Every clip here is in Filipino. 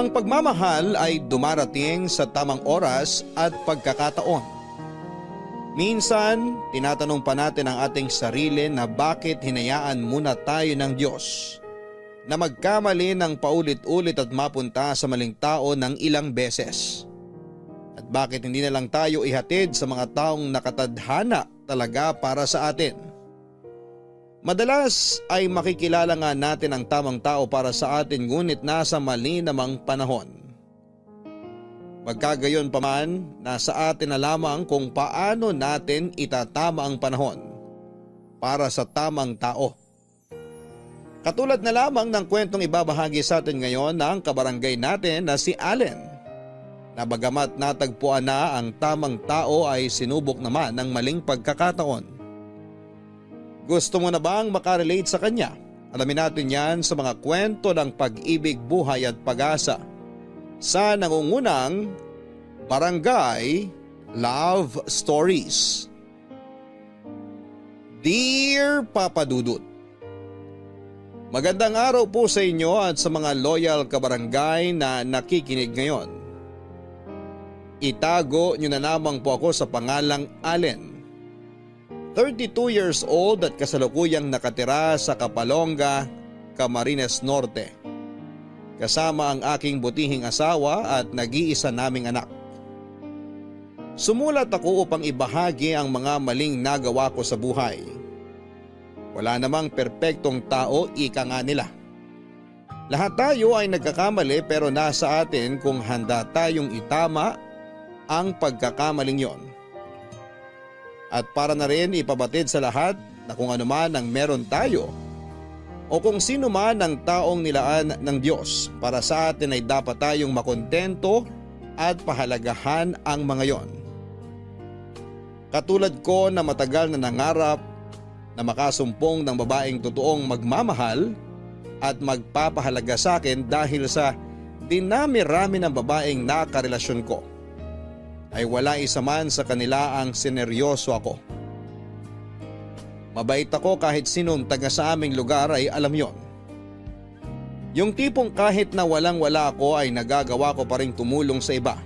Ang pagmamahal ay dumarating sa tamang oras at pagkakataon. Minsan, tinatanong pa natin ang ating sarili na bakit hinayaan muna tayo ng Diyos na magkamali ng paulit-ulit at mapunta sa maling tao ng ilang beses. At bakit hindi na lang tayo ihatid sa mga taong nakatadhana talaga para sa atin. Madalas ay makikilala nga natin ang tamang tao para sa atin ngunit nasa mali namang panahon. Magkagayon pa man, nasa atin na lamang kung paano natin itatama ang panahon para sa tamang tao. Katulad na lamang ng kwentong ibabahagi sa atin ngayon ng kabarangay natin na si Allen, na bagamat natagpuan na ang tamang tao ay sinubok naman ng maling pagkakataon. Gusto mo na bang makarelate sa kanya? Alamin natin yan sa mga kwento ng pag-ibig, buhay at pag-asa sa nangungunang Barangay Love Stories. Dear Papa Dudut, magandang araw po sa inyo at sa mga loyal kabarangay na nakikinig ngayon. Itago nyo na lamang po ako sa pangalang Allen. 32 years old at kasalukuyang nakatira sa Kapalonga, Camarines Norte. Kasama ang aking butihing asawa at nag-iisa naming anak. Sumulat ako upang ibahagi ang mga maling nagawa ko sa buhay. Wala namang perpektong tao, ika nga nila. Lahat tayo ay nagkakamali pero nasa atin kung handa tayong itama ang pagkakamaling yon. At para na rin ipabatid sa lahat na kung ano man ang meron tayo o kung sino man ang taong nilaan ng Diyos para sa atin ay dapat tayong makontento at pahalagahan ang mga yon. Katulad ko na matagal na nangarap na makasumpong ng babaeng totoong magmamahal at magpapahalaga sa akin dahil sa dinami-rami ng babaeng nakarelasyon ko, ay wala isa man sa kanila ang sineryoso ako. Mabait ako kahit sinong taga sa aming lugar ay alam yon. Yung tipong kahit na walang-wala ako ay nagagawa ko pa rin tumulong sa iba.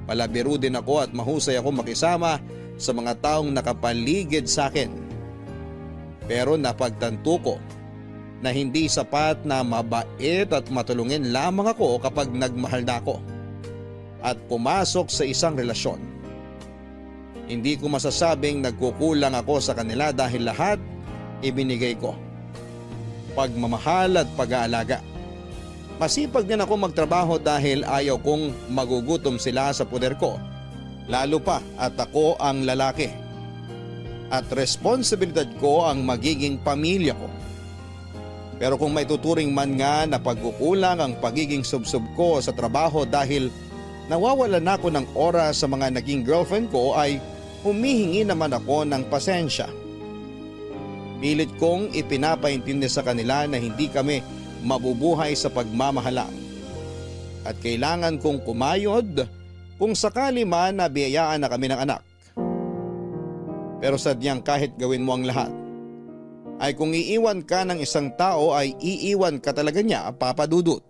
Palabiro din ako at mahusay ako makisama sa mga taong nakapaligid sa akin. Pero napagtanto ko na hindi sapat na mabait at matulungin lamang ako kapag nagmahal na ako at pumasok sa isang relasyon. Hindi ko masasabing nagkukulang ako sa kanila dahil lahat ibinigay ko. Pagmamahal at pag-aalaga. Masipag din ako magtrabaho dahil ayaw kong magugutom sila sa poder ko. Lalo pa at ako ang lalaki. At responsibilidad ko ang magiging pamilya ko. Pero kung may tuturing man nga na pagkukulang ang pagiging subsub ko sa trabaho dahil nawawalan ako ng oras sa mga naging girlfriend ko, ay humihingi naman ako ng pasensya. Pilit kong ipinapaintindi sa kanila na hindi kami mabubuhay sa pagmamahalang. At kailangan kong kumayod kung sakali man na biyayaan na kami ng anak. Pero sadyang kahit gawin mo ang lahat, ay kung iiwan ka ng isang tao ay iiwan ka talaga niya, Papa Dudut.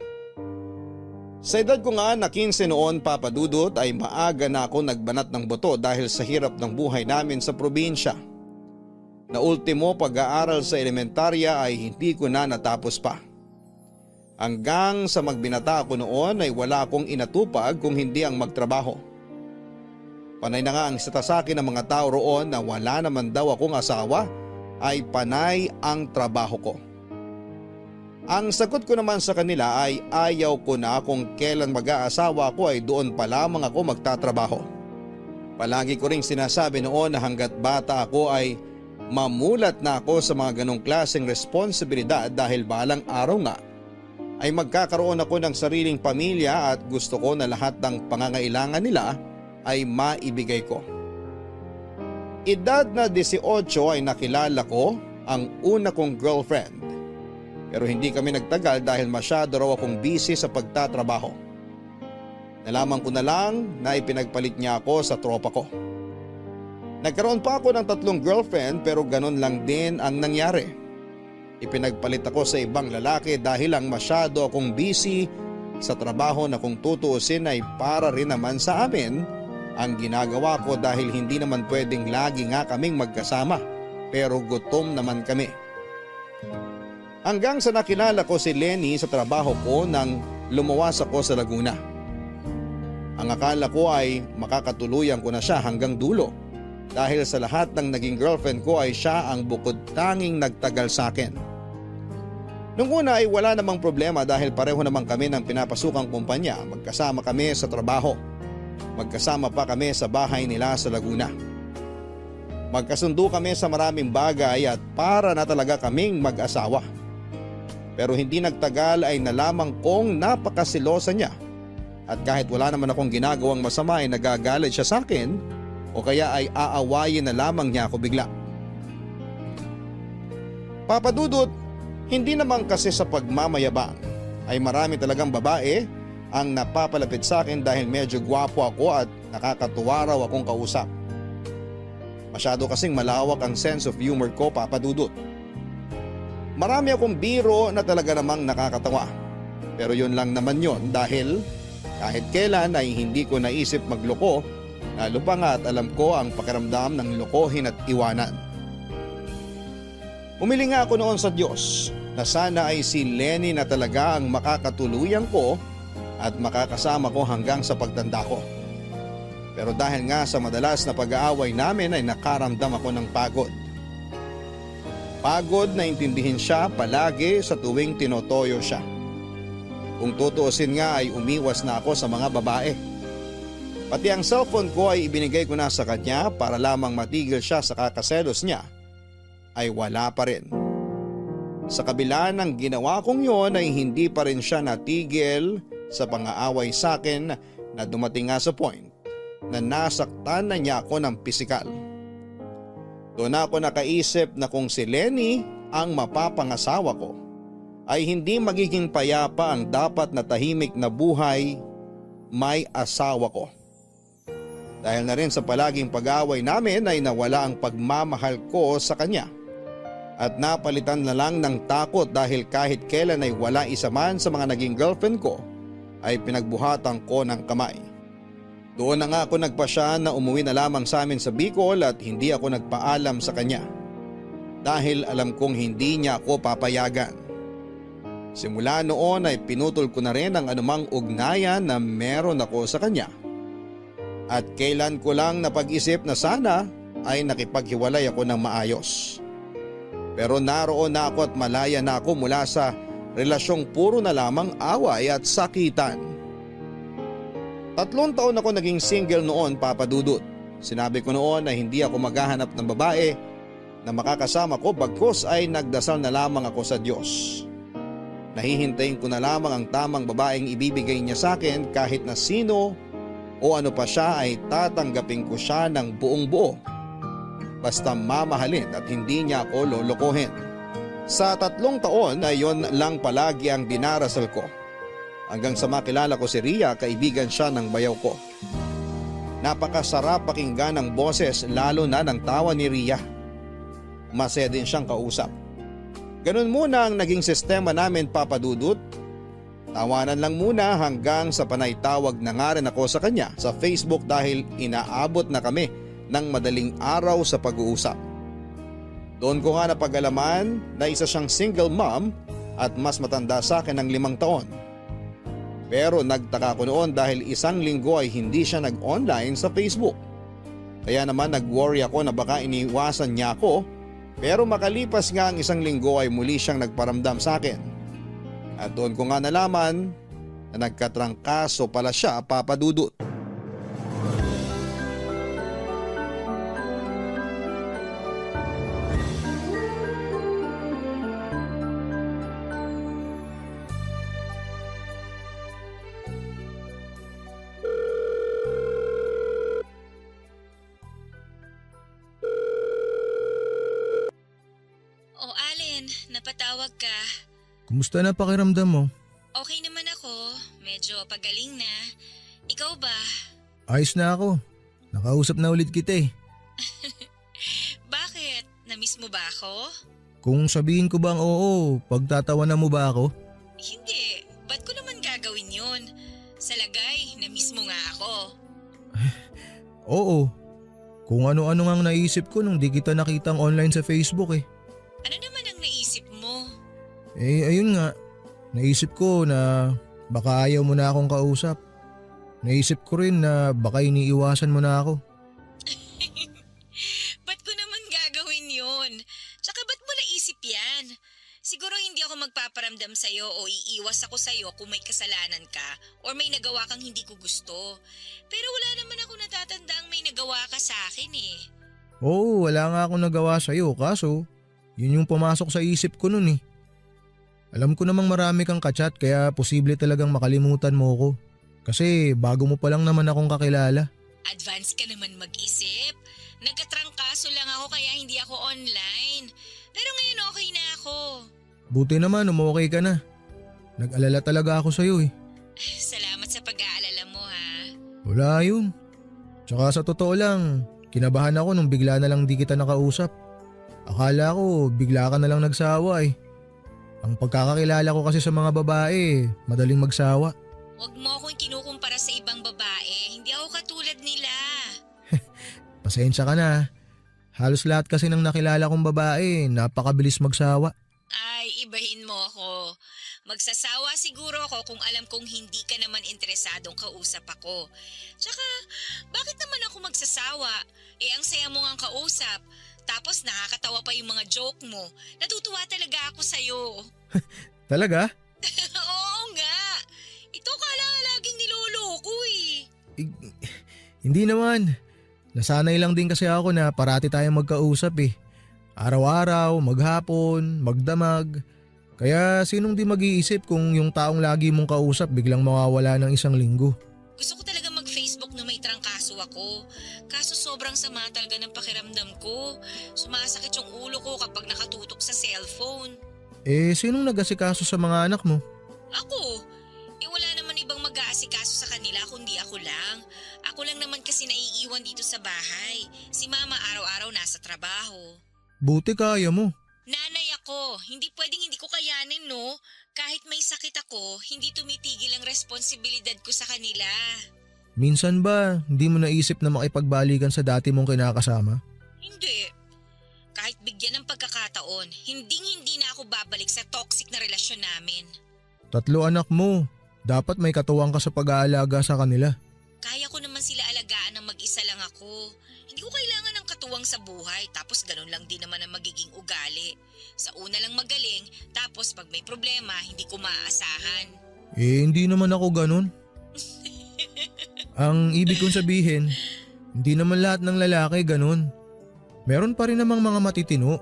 Sa edad ko nga na 15 noon, Papa Dudut, ay maaga na ako nagbanat ng buto dahil sa hirap ng buhay namin sa probinsya. Na ultimo pag-aaral sa elementarya ay hindi ko na natapos pa. Hanggang sa magbinata ako noon ay wala akong inatupag kung hindi ang magtrabaho. Panay na nga ang sitasakin ng mga tao roon na wala naman daw akong asawa, ay panay ang trabaho ko. Ang sagot ko naman sa kanila ay ayaw ko na kung kailan mag-aasawa ako ay doon pa lamang ako magtatrabaho. Palagi ko ring sinasabi noon na hanggat bata ako ay mamulat na ako sa mga ganong klaseng responsibilidad dahil balang araw nga ay magkakaroon ako ng sariling pamilya at gusto ko na lahat ng pangangailangan nila ay maibigay ko. Edad na 18 ay nakilala ko ang una kong girlfriend. Pero hindi kami nagtagal dahil masyado raw akong busy sa pagtatrabaho. Nalaman ko na lang na ipinagpalit niya ako sa tropa ko. Nagkaroon pa ako ng 3 girlfriend pero ganun lang din ang nangyari. Ipinagpalit ako sa ibang lalaki dahil lang masyado akong busy sa trabaho na kung tutuusin ay para rin naman sa amin ang ginagawa ko dahil hindi naman pwedeng lagi nga kaming magkasama pero gutom naman kami. Hanggang sa nakilala ko si Lenny sa trabaho ko nang lumuwas ako sa Laguna. Ang akala ko ay makakatuluyan ko na siya hanggang dulo dahil sa lahat ng naging girlfriend ko ay siya ang bukod tanging nagtagal sa akin. Nung una ay wala namang problema dahil pareho naman kami ng pinapasukang kumpanya, magkasama kami sa trabaho. Magkasama pa kami sa bahay nila sa Laguna. Magkasundo kami sa maraming bagay at para na talaga kaming mag-asawa. Pero hindi nagtagal ay nalaman kong napakasilosa niya at kahit wala naman akong ginagawang masama ay nagagalit siya sa akin o kaya ay aawayin na lamang niya ako bigla. Papa Dudut, hindi naman kasi sa pagmamayabang ay marami talagang babae ang napapalapit sa akin dahil medyo gwapo ako at nakakatuwa raw akong kausap. Masyado kasing malawak ang sense of humor ko, Papa Dudut. Marami akong biro na talaga namang nakakatawa. Pero yun lang naman yun dahil kahit kailan ay hindi ko naisip magloko, lalo pa nga at alam ko ang pakiramdam ng lokohin at iwanan. Umili nga ako noon sa Diyos na sana ay si Lenny na talaga ang makakatuluyan ko at makakasama ko hanggang sa pagtanda ko. Pero dahil nga sa madalas na pag-aaway namin ay nakaramdam ako ng pagod. Pagod na intindihin siya palagi sa tuwing tinotoyo siya. Kung tutuusin nga ay umiwas na ako sa mga babae. Pati ang cellphone ko ay ibinigay ko na sa kanya para lamang matigil siya sa kakaselos niya ay wala pa rin. Sa kabila ng ginawa kong yon ay hindi pa rin siya natigil sa pang-aaway sa akin na dumating nga sa point na nasaktan na niya ako ng pisikal. Doon ako nakaisip na kung si Lenny ang mapapangasawa ko ay hindi magiging payapa ang dapat na tahimik na buhay may asawa ko. Dahil na rin sa palaging pag-aaway namin ay nawala ang pagmamahal ko sa kanya at napalitan na lang ng takot dahil kahit kailan ay wala isa man sa mga naging girlfriend ko ay pinagbuhatan ko ng kamay. Doon na nga ako nagpasya na umuwi na lamang sa amin sa Bicol at hindi ako nagpaalam sa kanya dahil alam kong hindi niya ako papayagan. Simula noon ay pinutol ko na rin ang anumang ugnayan na meron ako sa kanya. At kailan ko lang napag-isip na sana ay nakipaghiwalay ako ng maayos. Pero naroon na ako at malaya na ako mula sa relasyong puro na lamang away at sakitan. 3 taon ako naging single noon, Papa Dudut. Sinabi ko noon na hindi ako maghahanap ng babae na makakasama ko bagkus ay nagdasal na lamang ako sa Diyos. Nahihintayin ko na lamang ang tamang babaeng ibibigay niya sa akin kahit na sino o ano pa siya ay tatanggapin ko siya ng buong buo. Basta mamahalin at hindi niya ako lolokohin. Sa 3 taon ay yon lang palagi ang dinarasal ko. Hanggang sa makilala ko si Ria, kaibigan siya ng bayaw ko. Napakasarap pakinggan ng boses lalo na ng tawa ni Ria. Masaya din siyang kausap. Ganun muna ang naging sistema namin, Papa Dudut. Tawanan lang muna hanggang sa panay tawag na nga rin ako sa kanya sa Facebook dahil inaabot na kami ng madaling araw sa pag-uusap. Doon ko nga napag-alaman na isa siyang single mom at mas matanda sa akin ng 5 taon. Pero nagtaka ko noon dahil 1 linggo ay hindi siya nag-online sa Facebook. Kaya naman nag-worry ako na baka iniwasan niya ako, pero makalipas nga ang 1 linggo ay muli siyang nagparamdam sa akin. At doon ko nga nalaman na nagkatrangkaso pala siya, Papa Dudut. Napatawag ka. Kumusta na pakiramdam mo? Okay naman ako. Medyo pagaling na. Ikaw ba? Ayos na ako. Nakausap na ulit kita eh. Bakit? Namiss mo ba ako? Kung sabihin ko bang oo, pagtatawanan mo ba ako? Hindi. Ba't ko naman gagawin yun? Oo. Kung ano-ano ngang naisip ko nung di kita nakitang online sa Facebook eh. Ano naman ang naisip mo? Ayun nga. Naisip ko na baka ayaw mo na akong kausap. Naisip ko rin na baka iniiwasan mo na ako. Ba't ko naman gagawin yun? Tsaka ba't mo naisip yan? Siguro hindi ako magpaparamdam sa'yo o iiwas ako sa'yo kung may kasalanan ka or may nagawa kang hindi ko gusto. Pero wala naman ako natatandaang may nagawa ka sa akin eh. Oo, wala nga akong nagawa sa'yo kaso yun yung pumasok sa isip ko nun eh. Alam ko namang marami kang kachat kaya posible talagang makalimutan mo ko. Kasi bago mo pa lang naman akong kakilala. Advance ka naman mag-isip. Nagkatrangkaso lang ako kaya hindi ako online. Pero ngayon okay na ako. Buti naman umokay ka na. Nag-alala talaga ako sa'yo eh. Salamat sa pag-aalala mo ha. Wala yun. Tsaka sa totoo lang, kinabahan ako nung bigla na lang di kita nakausap. Akala ko bigla ka na lang nagsawa eh. Ang pagkakakilala ko kasi sa mga babae, madaling magsawa. Huwag mo akong kinukumpara sa ibang babae. Hindi ako katulad nila. Pasensya ka na. Halos lahat kasi ng nakilala kong babae, napakabilis magsawa. Ay, ibahin mo ako. Magsasawa siguro ako kung alam kong hindi ka naman interesadong kausap ako. Tsaka, bakit naman ako magsasawa? Ang saya mo ngang kausap. Tapos nakakatawa pa yung mga joke mo. Natutuwa talaga ako sa'yo. Talaga? Oo nga. Ito ka lang laging niloloko eh. Hindi naman. Nasanay lang din kasi ako na parati tayong magkausap eh. Araw-araw, maghapon, magdamag. Kaya sinong di mag-iisip kung yung taong lagi mong kausap biglang mawawala ng isang linggo? Gusto ko talaga mag-Facebook na may trangkaso ako. Kaso sobrang sama talaga ng pakiramdam ko. Sumasakit yung ulo ko kapag nakatutok sa cellphone. Sinong nag-asikaso sa mga anak mo? Ako? Wala naman ibang mag-aasikaso sa kanila kundi ako lang. Ako lang naman kasi naiiwan dito sa bahay. Si mama araw-araw nasa trabaho. Buti kaya mo. Nanay ako, hindi pwedeng hindi ko kayanin no. Kahit may sakit ako, hindi tumitigil ang responsibilidad ko sa kanila. Minsan ba hindi mo naisip na makipagbalikan sa dati mong kinakasama? Hindi. Kahit bigyan ng pagkakataon, hindi na ako babalik sa toxic na relasyon namin. 3 anak mo. Dapat may katuwang ka sa pag-aalaga sa kanila. Kaya ko naman sila alagaan ng mag-isa lang ako. Hindi ko kailangan ng katuwang sa buhay tapos ganun lang din naman ang magiging ugali. Sa una lang magaling tapos pag may problema hindi ko maaasahan. Hindi naman ako ganun. Ang ibig kong sabihin, hindi naman lahat ng lalaki ganun. Meron pa rin namang mga matitino.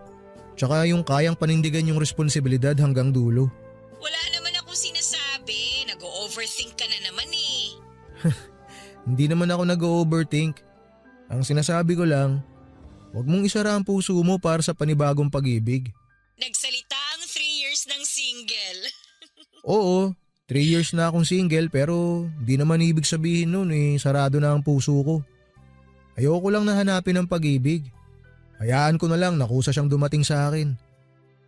Tsaka yung kayang panindigan yung responsibilidad hanggang dulo. Wala naman akong sinasabi. Nag-overthink ka na naman eh. Hindi naman ako nag-overthink. Ang sinasabi ko lang, huwag mong isara ang puso mo para sa panibagong pag-ibig. Nagsalita ang 3 years ng single. Oo, 3 years na akong single pero di naman ibig sabihin nun sarado na ang puso ko. Ayoko lang na hanapin ang pag-ibig. Hayaan ko na lang na kusa siyang dumating sa akin.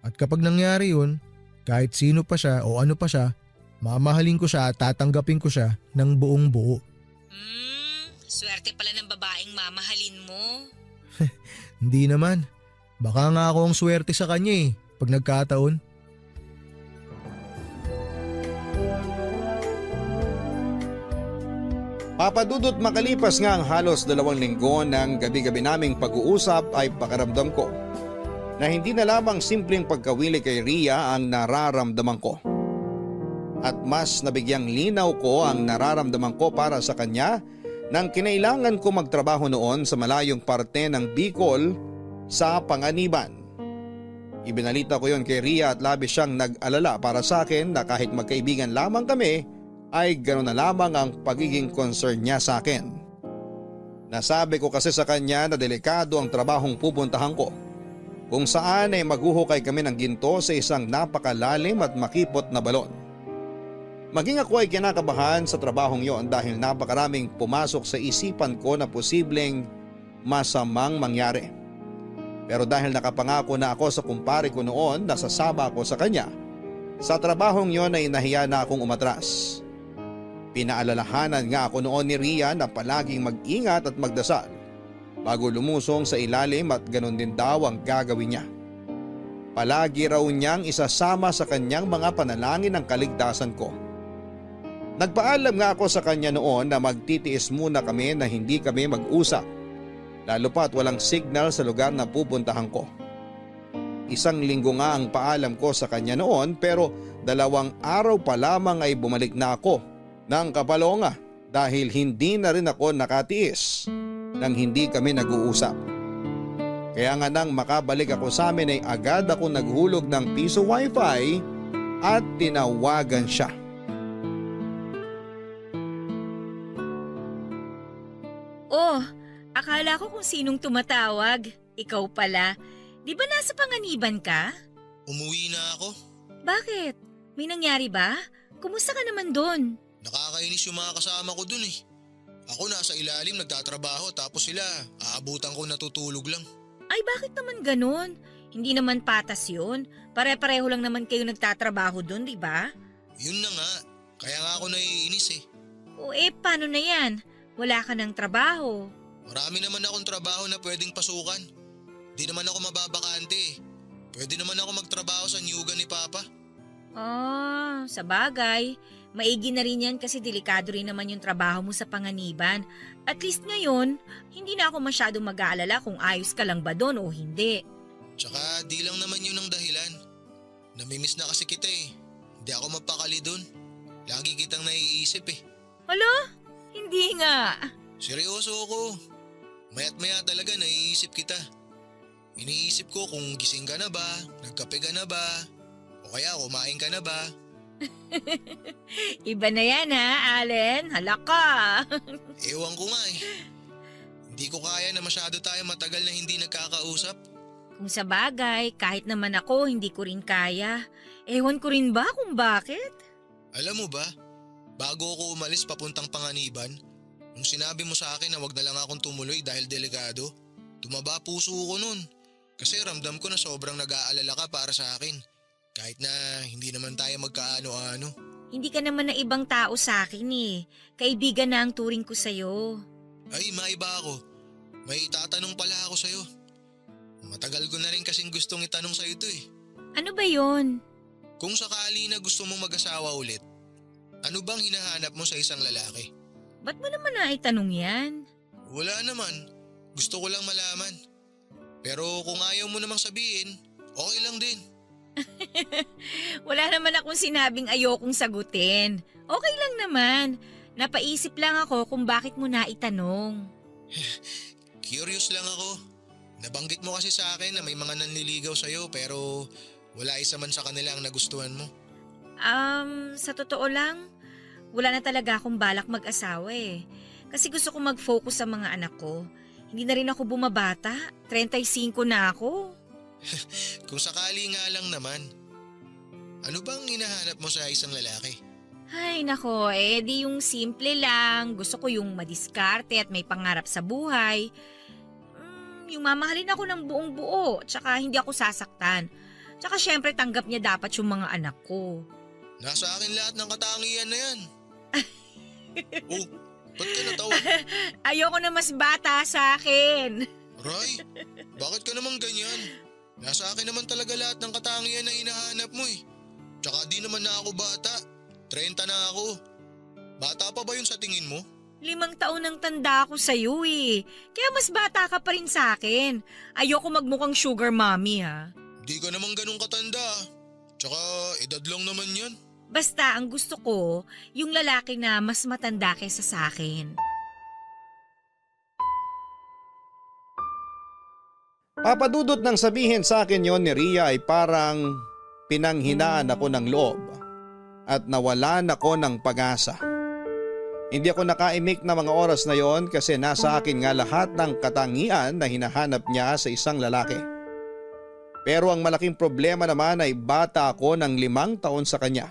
At kapag nangyari yun, kahit sino pa siya o ano pa siya, mamahalin ko siya at tatanggapin ko siya ng buong buo. Swerte pala ng babaeng mamahalin mo. Hindi naman. Baka nga ako ang swerte sa kanya pag nagkataon. Papadudot makalipas nga ang halos 2 linggo ng gabi-gabi naming pag-uusap ay pakiramdam ko na hindi na lamang simpleng pagkawili kay Ria ang nararamdaman ko. At mas nabigyang linaw ko ang nararamdaman ko para sa kanya nang kinailangan ko magtrabaho noon sa malayong parte ng Bicol sa Panganiban. Ibinalita ko yon kay Ria at labis siyang nag-alala para sa akin na kahit magkaibigan lamang kami ay gano'n na lamang ang pagiging concern niya sa akin. Nasabi ko kasi sa kanya na delikado ang trabahong pupuntahan ko, kung saan ay maghuhukay kami ng ginto sa isang napakalalim at makipot na balon. Maging ako ay kinakabahan sa trabahong yon dahil napakaraming pumasok sa isipan ko na posibleng masamang mangyari. Pero dahil nakapangako na ako sa kumpare ko noon na sasama ako sa kanya, sa trabahong yon ay nahiya na akong umatras. Pinaalalahanan nga ako noon ni Ria na palaging mag-ingat at magdasal bago lumusong sa ilalim at ganun din daw ang gagawin niya. Palagi raw niyang isasama sa kanyang mga panalangin ang kaligtasan ko. Nagpaalam nga ako sa kanya noon na magtitiis muna kami na hindi kami mag-usap, lalo pa't walang signal sa lugar na pupuntahan ko. 1 linggo nga ang paalam ko sa kanya noon pero 2 araw pa lamang ay bumalik na ako ng Kapalonga dahil hindi na rin ako nakatiis nang hindi kami nag-uusap. Kaya nga nang makabalik ako sa amin ay agad ako naghulog ng piso wifi at tinawagan siya. Oh, akala ko kung sinong tumatawag. Ikaw pala. Di ba nasa Panganiban ka? Umuwi na ako. Bakit? May nangyari ba? Kumusta ka naman doon? Nakakainis yung mga kasama ko dun eh. Ako nasa ilalim nagtatrabaho tapos sila aabutan ko natutulog lang. Ay bakit naman ganun? Hindi naman patas yun. Pare-pareho lang naman kayo nagtatrabaho doon, di ba? Yun na nga. Kaya nga ako naiinis eh. O paano na yan? Wala ka ng trabaho. Marami naman akong trabaho na pwedeng pasukan. Di naman ako mababakante eh. Pwede naman ako magtrabaho sa nyugan ni Papa. Sa bagay. Maigi na rin yan kasi delikado rin naman yung trabaho mo sa Panganiban. At least ngayon, hindi na ako masyadong mag-aalala kung ayos ka lang ba doon o hindi. Tsaka di lang naman yun ang dahilan. Namimiss na kasi kita eh. Hindi ako mapakali dun. Lagi kitang naiisip eh. Hala? Hindi nga. Seryoso ako. Maya't maya talaga naiisip kita. Iniisip ko kung gising ka na ba, nagkape ka na ba, o kaya kumain ka na ba. Iba na yan ha, Allen. Hala ka. Ewan ko nga eh. Hindi ko kaya na masyado tayo matagal na hindi nagkakausap. Kung sa bagay, kahit naman ako, hindi ko rin kaya. Ewan ko rin ba kung bakit? Alam mo ba, bago ako umalis papuntang Panganiban, nung sinabi mo sa akin na wag na lang akong tumuloy dahil delikado, tumaba puso ko nun. Kasi ramdam ko na sobrang nag-aalala ka para sa akin. Kahit na hindi naman tayo magkaano-ano. Hindi ka naman na ibang tao sa akin eh. Kaibigan na ang turing ko sa'yo. Ay, maiba ako. May itatanong pala ako sa'yo. Matagal ko na rin kasing gustong itanong sa'yo ito eh. Ano ba yon? Kung sakali na gusto mong mag-asawa ulit, ano bang hinahanap mo sa isang lalaki? Ba't mo naman naitanong yan? Wala naman. Gusto ko lang malaman. Pero kung ayaw mo namang sabihin, okay lang din. Wala naman akong sinabing ayokong sagutin. Okay lang naman. Napaisip lang ako kung bakit mo naitanong. Curious lang ako. Nabanggit mo kasi sa akin na may mga nanliligaw sa'yo pero wala isa man sa kanila ang nagustuhan mo. Sa totoo lang, wala na talaga akong balak mag-asawa eh. Kasi gusto ko mag-focus sa mga anak ko. Hindi na rin ako bumabata. 35 na ako. Kung sakali nga lang naman, ano bang hinahanap mo sa isang lalaki? Ay nako, di yung simple lang. Gusto ko yung madiskarte at may pangarap sa buhay. Yung mamahalin ako ng buong buo, tsaka hindi ako sasaktan. Tsaka syempre tanggap niya dapat yung mga anak ko. Nasa akin lahat ng katangian na yan. Oh, ba't ka natawa? Ayoko na mas bata sa akin. Ray, bakit ka naman ganyan? Nasa akin naman talaga lahat ng katangian na hinahanap mo eh. Tsaka di naman na ako bata. 30 na ako. Bata pa ba yun sa tingin mo? 5 taon ang tanda ako sa'yo eh. Kaya mas bata ka pa rin sa akin. Ayoko magmukhang sugar mommy ha. Di ka naman ganun katanda. Tsaka edad lang naman yan. Basta ang gusto ko, yung lalaki na mas matanda kaysa sa akin. Papadudot nang sabihin sa akin yon ni Ria ay parang pinanghinaan ako ng loob at nawalan ako ng pag-asa. Hindi ako nakaimik na mga oras na yon kasi nasa akin nga lahat ng katangian na hinahanap niya sa isang lalaki. Pero ang malaking problema naman ay bata ako ng 5 taon sa kanya.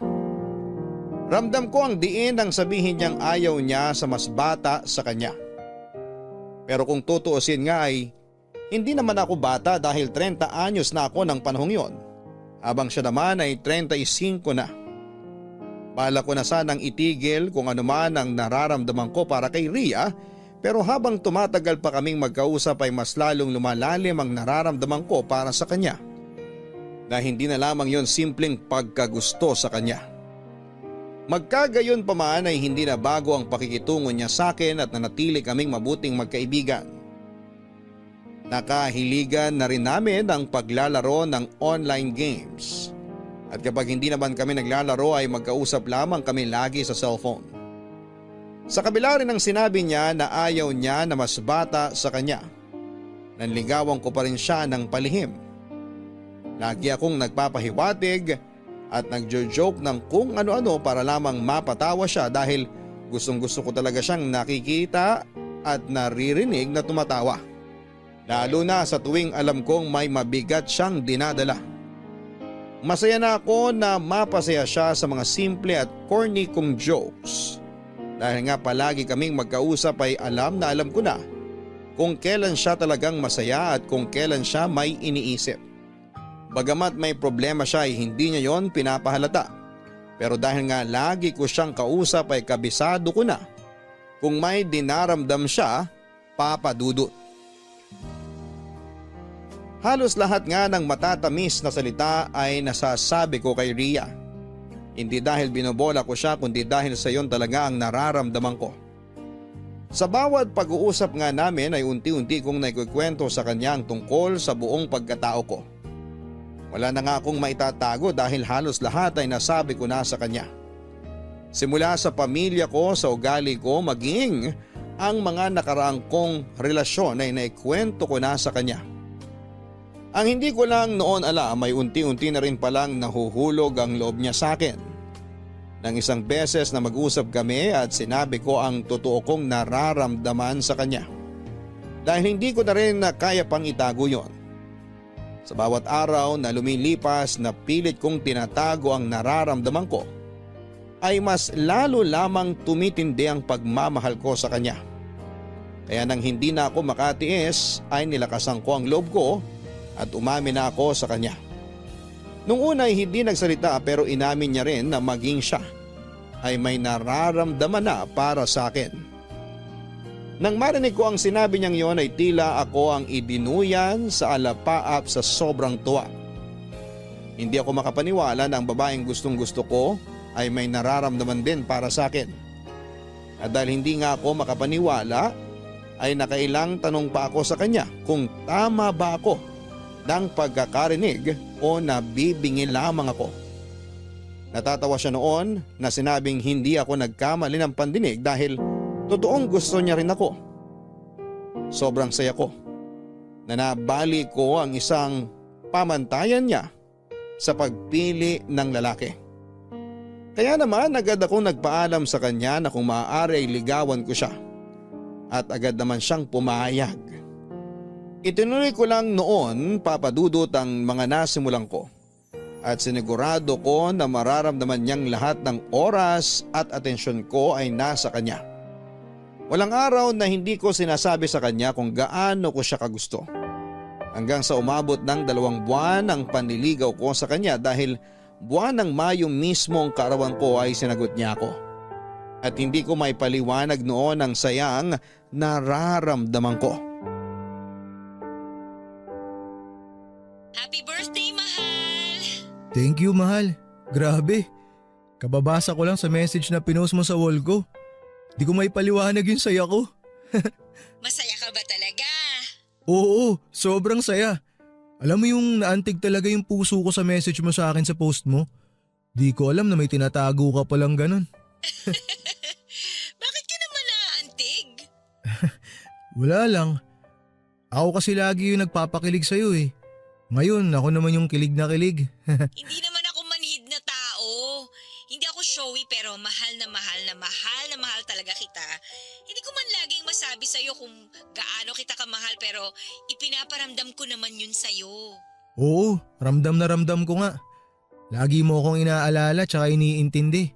Ramdam ko ang diin nang sabihin niyang ayaw niya sa mas bata sa kanya. Pero kung tutuusin nga ay hindi naman ako bata dahil 30 anyos na ako ng panahong yon, habang siya naman ay 35 na. Bala ko na sanang itigil kung ano man ang nararamdaman ko para kay Ria, pero habang tumatagal pa kaming magkausap ay mas lalong lumalalim ang nararamdaman ko para sa kanya. Na hindi na lamang yon simpleng pagkagusto sa kanya. Magkagayon pa man ay hindi na bago ang pakikitungo niya sa akin at nanatili kaming mabuting magkaibigan. Nakahiligan na rin namin ang paglalaro ng online games. At kapag hindi naman kami naglalaro ay magkausap lamang kami lagi sa cellphone. Sa kabila rin ng sinabi niya na ayaw niya na mas bata sa kanya, nanligawan ko pa rin siya ng palihim. Lagi akong nagpapahiwatig at nagjo-joke ng kung ano-ano para lamang mapatawa siya dahil gustong-gusto ko talaga siyang nakikita at naririnig na tumatawa. Lalo na sa tuwing alam kong may mabigat siyang dinadala. Masaya na ako na mapasaya siya sa mga simple at corny kong jokes. Dahil nga palagi kaming magkausap ay alam na alam ko na kung kailan siya talagang masaya at kung kailan siya may iniisip. Bagamat may problema siya ay hindi niya yon pinapahalata. Pero dahil nga lagi ko siyang kausap ay kabisado ko na kung may dinaramdam siya, Papa Dudut. Halos lahat nga ng matatamis na salita ay nasasabi ko kay Ria. Hindi dahil binobola ko siya kundi dahil sa iyon talaga ang nararamdaman ko. Sa bawat pag-uusap nga namin ay unti-unti kong naikukwento sa kanya ang tungkol sa buong pagkatao ko. Wala na nga akong maitatago dahil halos lahat ay nasabi ko na sa kanya. Simula sa pamilya ko, sa ugali ko, maging ang mga nakaraang kong relasyon ay naikwento ko na sa kanya. Ang hindi ko lang noon alam ay unti-unti na rin palang nahuhulog ang loob niya sa akin. Nang isang beses na mag-usap kami at sinabi ko ang totoo kong nararamdaman sa kanya. Dahil hindi ko na rin kaya pang itago yon. Sa bawat araw na lumilipas na pilit kong tinatago ang nararamdaman ko, ay mas lalo lamang tumitindi ang pagmamahal ko sa kanya. Kaya nang hindi na ako makatiis ay nilakasan ko ang loob ko at umamin na ako sa kanya. Nung una ay hindi nagsalita pero inamin niya rin na maging siya ay may nararamdaman na para sa akin. Nang marinig ko ang sinabi niyang yon ay tila ako ang idinuyan sa alapaap sa sobrang tuwa. Hindi ako makapaniwala na ang babaeng gustong gusto ko ay may nararamdaman din para sa akin. At dahil hindi nga ako makapaniwala ay nakailang tanong pa ako sa kanya kung tama ba ako ng pagkakarinig o nabibingil lamang ako. Natatawa siya noon na sinabing hindi ako nagkamali ng pandinig dahil totoong gusto niya rin ako. Sobrang saya ko na nabali ko ang isang pamantayan niya sa pagpili ng lalaki. Kaya naman agad akong nagpaalam sa kanya na kung maaari ay ligawan ko siya at agad naman siyang pumayag. Itinuloy ko lang noon, Papa Dudut, ang mga nasimulan ko at sinigurado ko na mararamdaman niyang lahat ng oras at atensyon ko ay nasa kanya. Walang araw na hindi ko sinasabi sa kanya kung gaano ko siya kagusto. Hanggang sa umabot ng 2 buwan ang panliligaw ko sa kanya dahil buwan ng Mayo mismo ang kaarawan ko ay sinagot niya ako. At hindi ko may paliwanag noon ang sayang nararamdaman ko. Happy birthday, mahal! Thank you, mahal. Grabe. Kababasa ko lang sa message na pinost mo sa wall ko. Di ko may paliwanag yung saya ko. Masaya ka ba talaga? Oo, sobrang saya. Alam mo yung naantig talaga yung puso ko sa message mo sa akin sa post mo? Di ko alam na may tinatago ka palang ganun. Bakit ka naman naantig? Wala lang. Ako kasi lagi yung nagpapakilig sa'yo eh. Ngayon, ako naman yung kilig na kilig. Hindi naman ako manhid na tao. Hindi ako showy pero mahal na mahal na mahal na mahal talaga kita. Hindi ko man laging masabi sa'yo kung gaano kita kamahal pero ipinaparamdam ko naman yun sa'yo. Oo, ramdam na ramdam ko nga. Lagi mo akong inaalala tsaka iniintindi.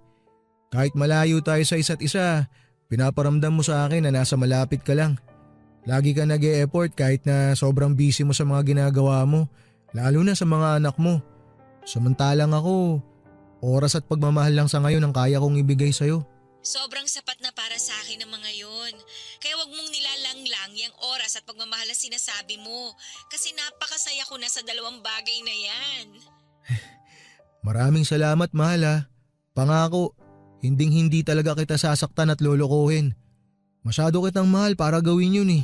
Kahit malayo tayo sa isa't isa, pinaparamdam mo sa akin na nasa malapit ka lang. Lagi ka nag-e-effort kahit na sobrang busy mo sa mga ginagawa mo, lalo na sa mga anak mo. Samantalang ako, Oras at pagmamahal lang sa ngayon ang kaya kong ibigay sa'yo. Sobrang sapat na para sa akin ang mga yon. Kaya wag mong nilalanglang yung oras at pagmamahal na sinasabi mo. Kasi napakasaya ko na sa dalawang bagay na yan. Maraming salamat mahal ha. Pangako, hinding-hindi talaga kita sasaktan at lolokohin. Masyado kitang mahal para gawin yun eh.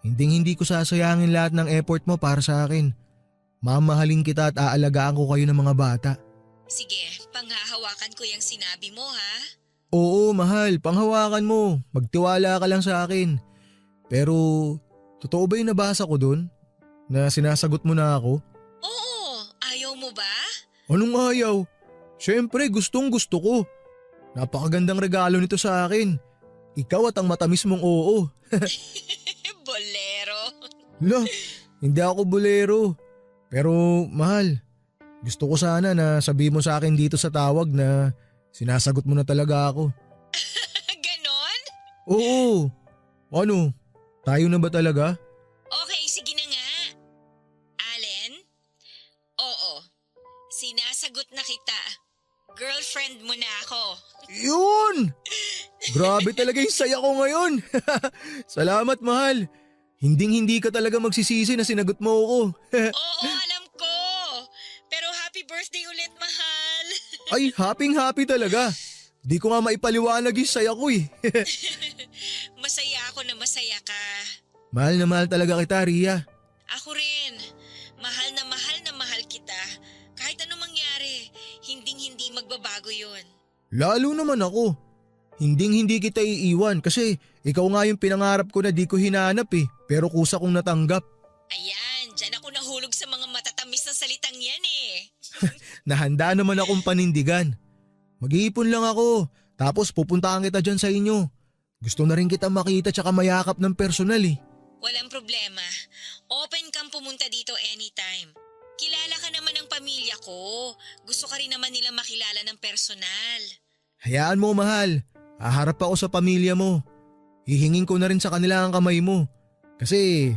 Hinding-hindi ko sasayangin lahat ng effort mo para sa akin. Mamahalin kita at aalagaan ko kayo ng mga bata. Sige, panghahawakan ko yung sinabi mo ha. Oo mahal, panghawakan mo. Magtiwala ka lang sa akin. Pero, totoo ba yung nabasa ko dun? Na sinasagot mo na ako? Oo, ayaw mo ba? Anong ayaw? Siyempre gustong gusto ko. Napakagandang regalo nito sa akin. Ikaw at ang matamis mong oo. Bolero. La, hindi ako bolero. Pero mahal, gusto ko sana na sabihin mo sa akin dito sa tawag na sinasagot mo na talaga ako. Ganon? Oo. Ano? Tayo na ba talaga? Okay, sige na nga. Allen? Oo. Sinasagot na kita. Girlfriend mo na ako. Yun! Grabe talaga yung saya ko ngayon. Salamat mahal. Hinding-hindi ka talaga magsisisi na sinagot mo ako. Oo, alam ko. Pero happy birthday ulit, mahal. Ay, happy talaga. Di ko nga maipaliwanag yung saya ko eh. Masaya ako na masaya ka. Mahal na mahal talaga kita, Ria. Ako rin. Mahal na mahal kita. Kahit anong mangyari, hinding-hindi magbabago yun. Lalo naman ako. Hinding-hindi kita iiwan kasi ikaw nga yung pinangarap ko na di ko hinanap eh. Pero kusa kong natanggap. Ayan, dyan ako nahulog sa mga matatamis na salitang yan eh. Nahanda naman akong panindigan. Mag-iipon lang ako. Tapos pupuntahan kita dyan sa inyo. Gusto na rin kita makita tsaka mayakap ng personal eh. Walang problema. Open kang pumunta dito anytime. Kilala ka naman ng pamilya ko. Gusto ka rin naman nila makilala ng personal. Hayaan mo mahal. Haharap ako sa pamilya mo. Hihingin ko na rin sa kanila ang kamay mo. Kasi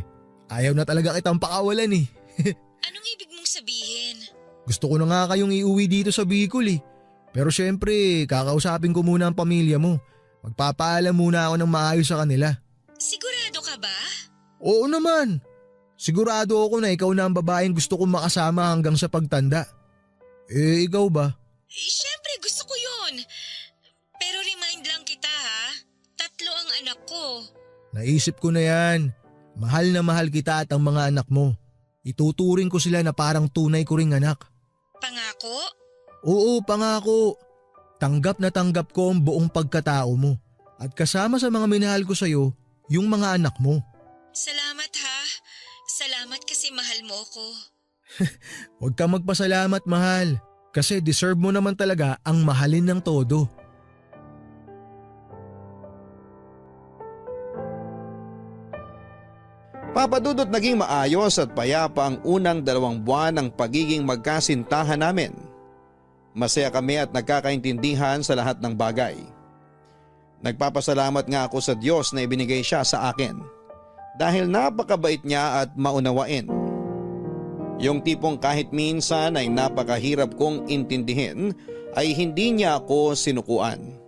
ayaw na talaga kitang pakawalan eh. Anong ibig mong sabihin? Gusto ko na nga kayong iuwi dito sa Bicol eh. Pero syempre kakausapin ko muna ang pamilya mo. Magpapaalam muna ako ng maayos sa kanila. Sigurado ka ba? Oo naman. Sigurado ako na ikaw na ang babaeng gusto kong makasama hanggang sa pagtanda. Eh ikaw ba? Siyempre gusto ko yun. Pero remind lang kita ha. 3 ang anak ko. Naisip ko na yan. Mahal na mahal kita at ang mga anak mo. Ituturing ko sila na parang tunay ko ring anak. Pangako? Oo, pangako. Tanggap na tanggap ko ang buong pagkatao mo. At kasama sa mga minahal ko sa'yo, yung mga anak mo. Salamat ha. Salamat kasi mahal mo ko. Huwag kang magpasalamat mahal. Kasi deserve mo naman talaga ang mahalin ng todo. Papadudot naging maayos at payapa ang unang 2 buwan ng pagiging magkasintahan namin. Masaya kami at nagkakaintindihan sa lahat ng bagay. Nagpapasalamat nga ako sa Diyos na ibinigay siya sa akin dahil napakabait niya at maunawain. Yung tipong kahit minsan ay napakahirap kong intindihin ay hindi niya ako sinukuan.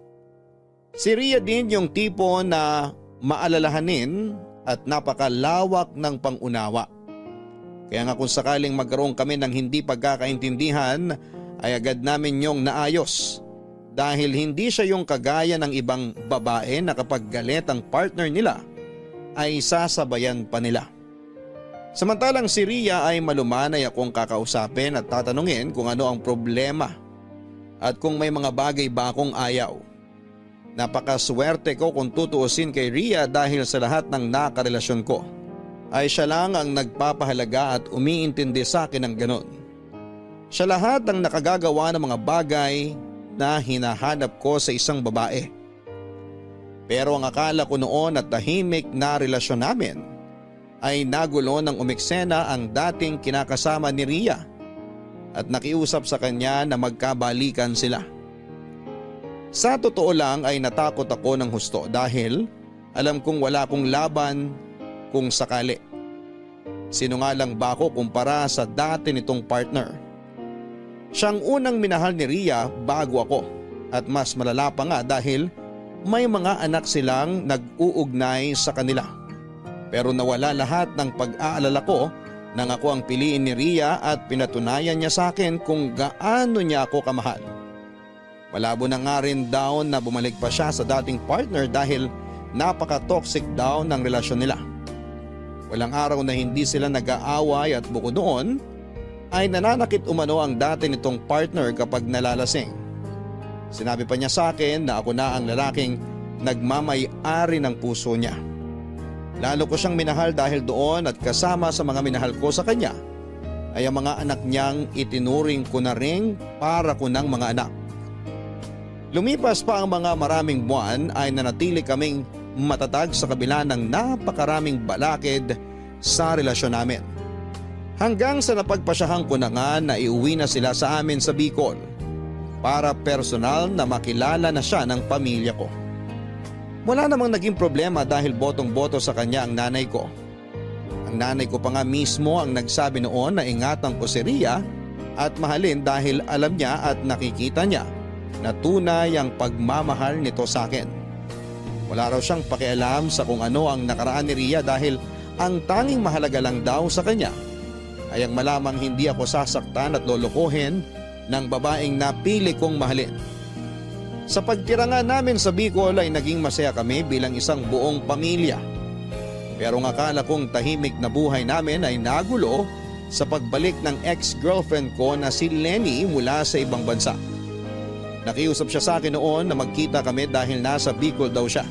Si Ria din yung tipo na maalalahanin at napakalawak ng pangunawa. Kaya nga kung sakaling magkaroon kami ng hindi pagkakaintindihan ay agad namin yung naayos. Dahil hindi siya yung kagaya ng ibang babae na kapag galit ang partner nila ay sasabayan pa nila. Samantalang si Ria ay malumanay akong kakausapin at tatanungin kung ano ang problema at kung may mga bagay ba akong ayaw. Napakaswerte ko kung tutuusin kay Ria dahil sa lahat ng nakarelasyon ko ay siya lang ang nagpapahalaga at umiintindi sa akin ng ganon. Siya lahat ang nakagagawa ng mga bagay na hinahanap ko sa isang babae. Pero ang akala ko noon at tahimik na relasyon namin ay nagulo ng umeksena ang dating kinakasama ni Ria at nakiusap sa kanya na magkabalikan sila. Sa totoo lang ay natakot ako ng husto dahil alam kong wala akong laban kung sakali. Sinungalang ba ako kumpara sa dati nitong partner? Siyang unang minahal ni Ria bago ako at mas malala pa nga dahil may mga anak silang nag-uugnay sa kanila. Pero nawala lahat ng pag-aalala ko nang ako ang piliin ni Ria at pinatunayan niya sa akin kung gaano niya ako kamahal. Malabo na nga rin daw na bumalik pa siya sa dating partner dahil napaka-toxic daw ng relasyon nila. Walang araw na hindi sila nag-aaway at bukod doon ay nananakit umano ang dati nitong partner kapag nalalasing. Sinabi pa niya sa akin na ako na ang lalaking nagmamay-ari ng puso niya. Lalo ko siyang minahal dahil doon at kasama sa mga minahal ko sa kanya ay ang mga anak niyang itinuring ko na ring para ko ng mga anak. Lumipas pa ang mga maraming buwan ay nanatili kaming matatag sa kabila ng napakaraming balakid sa relasyon namin. Hanggang sa napagpasyahan ko na nga na iuwi na sila sa amin sa Bicol para personal na makilala na siya ng pamilya ko. Wala namang naging problema dahil botong-boto sa kanya ang nanay ko. Ang nanay ko pa nga mismo ang nagsabi noon na ingatan ko si Ria at mahalin dahil alam niya at nakikita niya na tunay ang pagmamahal nito sa akin. Wala raw siyang pakialam sa kung ano ang nakaraan ni Ria dahil ang tanging mahalaga lang daw sa kanya ay ang malamang hindi ako sasaktan at lolokohin ng babaeng napili kong mahalin. Sa pagtira nga namin sa Bicol ay naging masaya kami bilang isang buong pamilya. Pero ang akala kong tahimik na buhay namin ay nagulo sa pagbalik ng ex-girlfriend ko na si Lenny mula sa ibang bansa. Nakiusap siya sa akin noon na magkita kami dahil nasa Bicol daw siya.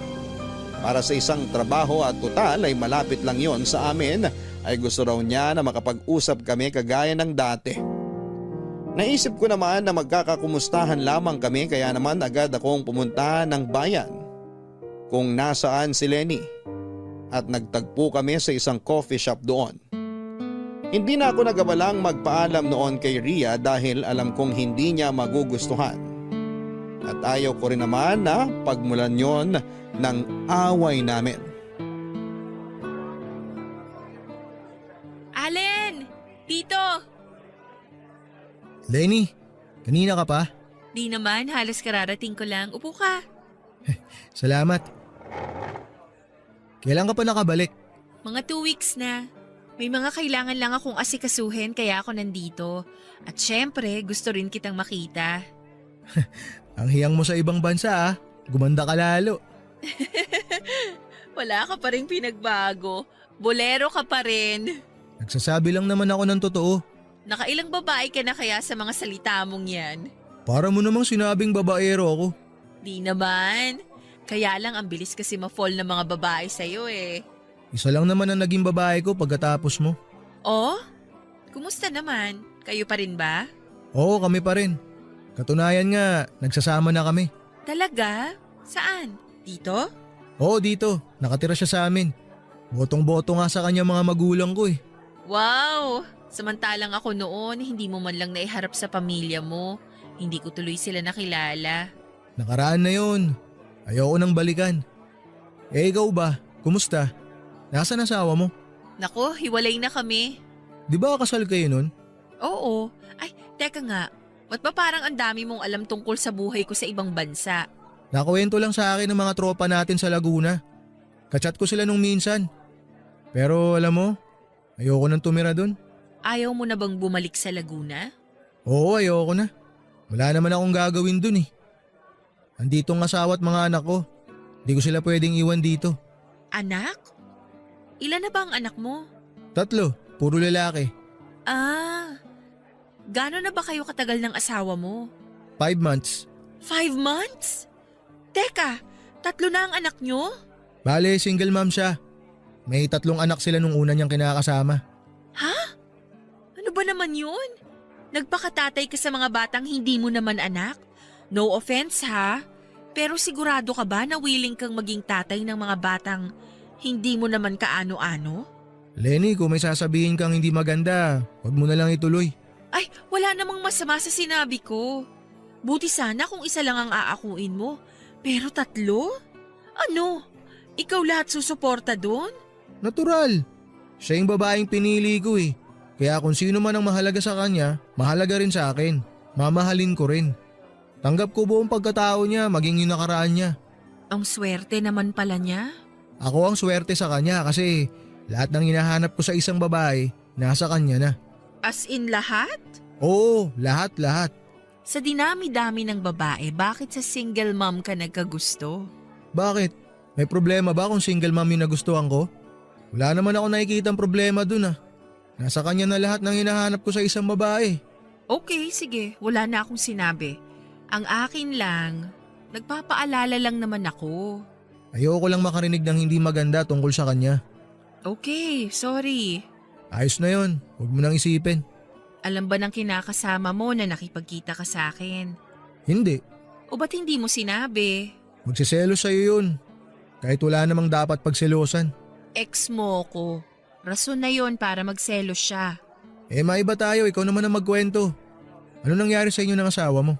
Para sa isang trabaho at total ay malapit lang yon sa amin ay gusto raw niya na makapag-usap kami kagaya ng dati. Naisip ko naman na magkakakumustahan lamang kami kaya naman agad akong pumunta ng bayan kung nasaan si Lenny at nagtagpo kami sa isang coffee shop doon. Hindi na ako nagawalang magpaalam noon kay Ria dahil alam kong hindi niya magugustuhan. At ayaw ko rin naman na pagmulan yon ng away namin. Allen! Tito! Lenny, kanina ka pa? Di naman, halos kararating ko lang. Upo ka. Salamat. Kailan ka pa nakabalik? Mga 2 weeks na. May mga kailangan lang akong asikasuhin kaya ako nandito. At syempre, gusto rin kitang makita. Ang hiyang mo sa ibang bansa ah. Gumanda ka lalo. Wala ka pa rin pinagbago. Bolero ka pa rin. Nagsasabi lang naman ako ng totoo. Nakailang babae ka na kaya sa mga salita mong yan? Para mo namang sinabing babaero ako. Di naman. Kaya lang ang bilis kasi ma-fall ng mga babae sa'yo eh. Isa lang naman ang naging babae ko pagkatapos mo. Oh? Kumusta naman? Kayo pa rin ba? Oo, kami pa rin. Katunayan nga, nagsasama na kami. Talaga? Saan? Dito? Oo, dito. Nakatira siya sa amin. Botong-boto nga sa kanya mga magulang ko eh. Wow! Samantalang ako noon, hindi mo man lang naiharap sa pamilya mo. Hindi ko tuloy sila nakilala. Nakaraan na yun. Ayoko nang balikan. Eh ikaw ba? Kumusta? Nasaan asawa mo? Nako, hiwalay na kami. Di ba kasal kayo nun? Oo. Ay, teka nga. Ba't ba parang ang dami mong alam tungkol sa buhay ko sa ibang bansa? Nakuwento lang sa akin ng mga tropa natin sa Laguna. Kachat ko sila nung minsan. Pero alam mo, ayoko nang tumira dun. Ayaw mo na bang bumalik sa Laguna? Oo, ayoko na. Wala naman akong gagawin dun eh. Andito ang asawa at mga anak ko. Hindi ko sila pwedeng iwan dito. Anak? Ilan na ba ang anak mo? 3, puro lalaki. Ah, gano'n na ba kayo katagal ng asawa mo? 5 months. 5 months? Teka, 3 na ang anak nyo? Bale, single mom siya. May 3 anak sila nung una niyang kinakasama. Ha? Ano ba naman yun? Nagpakatatay ka sa mga batang hindi mo naman anak? No offense ha, pero sigurado ka ba na willing kang maging tatay ng mga batang hindi mo naman kaano-ano? Lenny, kung may sasabihin kang hindi maganda, huwag mo na lang ituloy. Ay, wala namang masama sa sinabi ko. Buti sana kung isa lang ang aakuin mo. Pero 3? Ano? Ikaw lahat susuporta doon? Natural. Siya yung babaeng pinili ko eh. Kaya kung sino man ang mahalaga sa kanya, mahalaga rin sa akin. mamahalin ko rin. Tanggap ko buong pagkatao niya, maging yung nakaraan niya. Ang swerte naman pala niya. Ako ang swerte sa kanya kasi lahat ng hinahanap ko sa isang babae, nasa kanya na. As in lahat? Oo, lahat. Sa dinami-dami ng babae, bakit sa single mom ka nagkagusto? Bakit? May problema ba kung single mom yung nagustuhan ko? Wala naman ako nakikitang problema dun ah. Nasa kanya na lahat ng hinahanap ko sa isang babae. Okay, sige. Wala na akong sinabi. Ang akin lang, nagpapaalala lang naman ako. Ayoko lang makarinig ng hindi maganda tungkol sa kanya. Okay, sorry. Ayos na yon, huwag mo nang isipin. Alam ba ng kinakasama mo na nakipagkita ka sa akin? Hindi, O ba't hindi mo sinabi? magsiselos sa'yo yun. Kahit wala namang dapat pagselosan. Ex mo ko. Rason na yon para magselos siya. Maiba tayo, ikaw naman ang magkwento. Ano nangyari sa inyo ng asawa mo?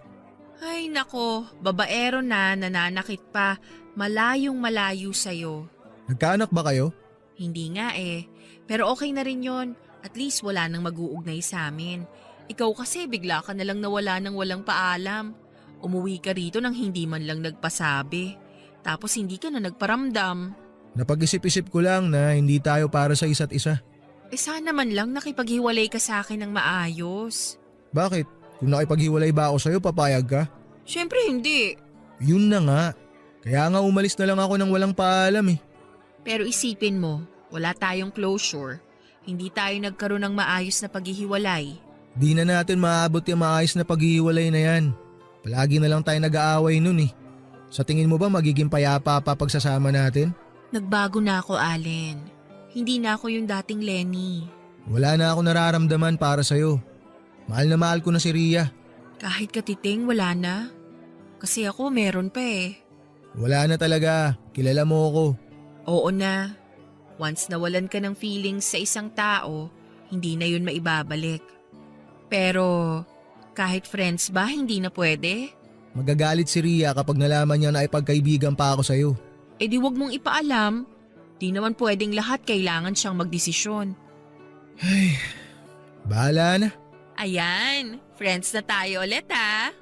Ay nako, babaero na, nananakit pa, malayong malayo sa'yo. Nagkaanak ba kayo? Hindi nga eh, pero okay na rin yon. At least wala nang mag-uugnay sa amin. Ikaw kasi bigla ka na lang nawala ng walang paalam. Umuwi ka rito nang hindi man lang nagpasabi. Tapos hindi ka na nagparamdam. Napag-isip-isip ko lang na hindi tayo para sa isa't isa. Sana man lang nakipaghiwalay ka sa akin ng maayos. Bakit? Kung nakipaghiwalay ba ako sa'yo, papayag ka? Siyempre hindi. Yun na nga. Kaya nga umalis na lang ako nang walang paalam eh. Pero isipin mo, wala tayong closure. Hindi tayo nagkaroon ng maayos na paghihiwalay. Di na natin maabot yung maayos na paghihiwalay na yan. Palagi na lang tayo nag-aaway nun eh. Sa tingin mo ba magiging payapa pa pagsasama natin? Nagbago na ako, Allen. Hindi na ako yung dating Lenny. Wala na ako nararamdaman para sa'yo. Mahal na mahal ko na si Ria. Kahit katiting, wala na. Kasi ako meron pa eh. Wala na talaga. Kilala mo ako. Oo na. Once nawalan ka ng feelings sa isang tao, hindi na yun maibabalik. Pero kahit friends ba, hindi na pwede? Magagalit si Ria kapag nalaman niya na ipagkaibigan pa ako sa'yo. Eh di wag mong ipaalam. Di naman pwedeng lahat kailangan siyang magdesisyon. Ay, bahala na. Ayan, friends na tayo ulit ha.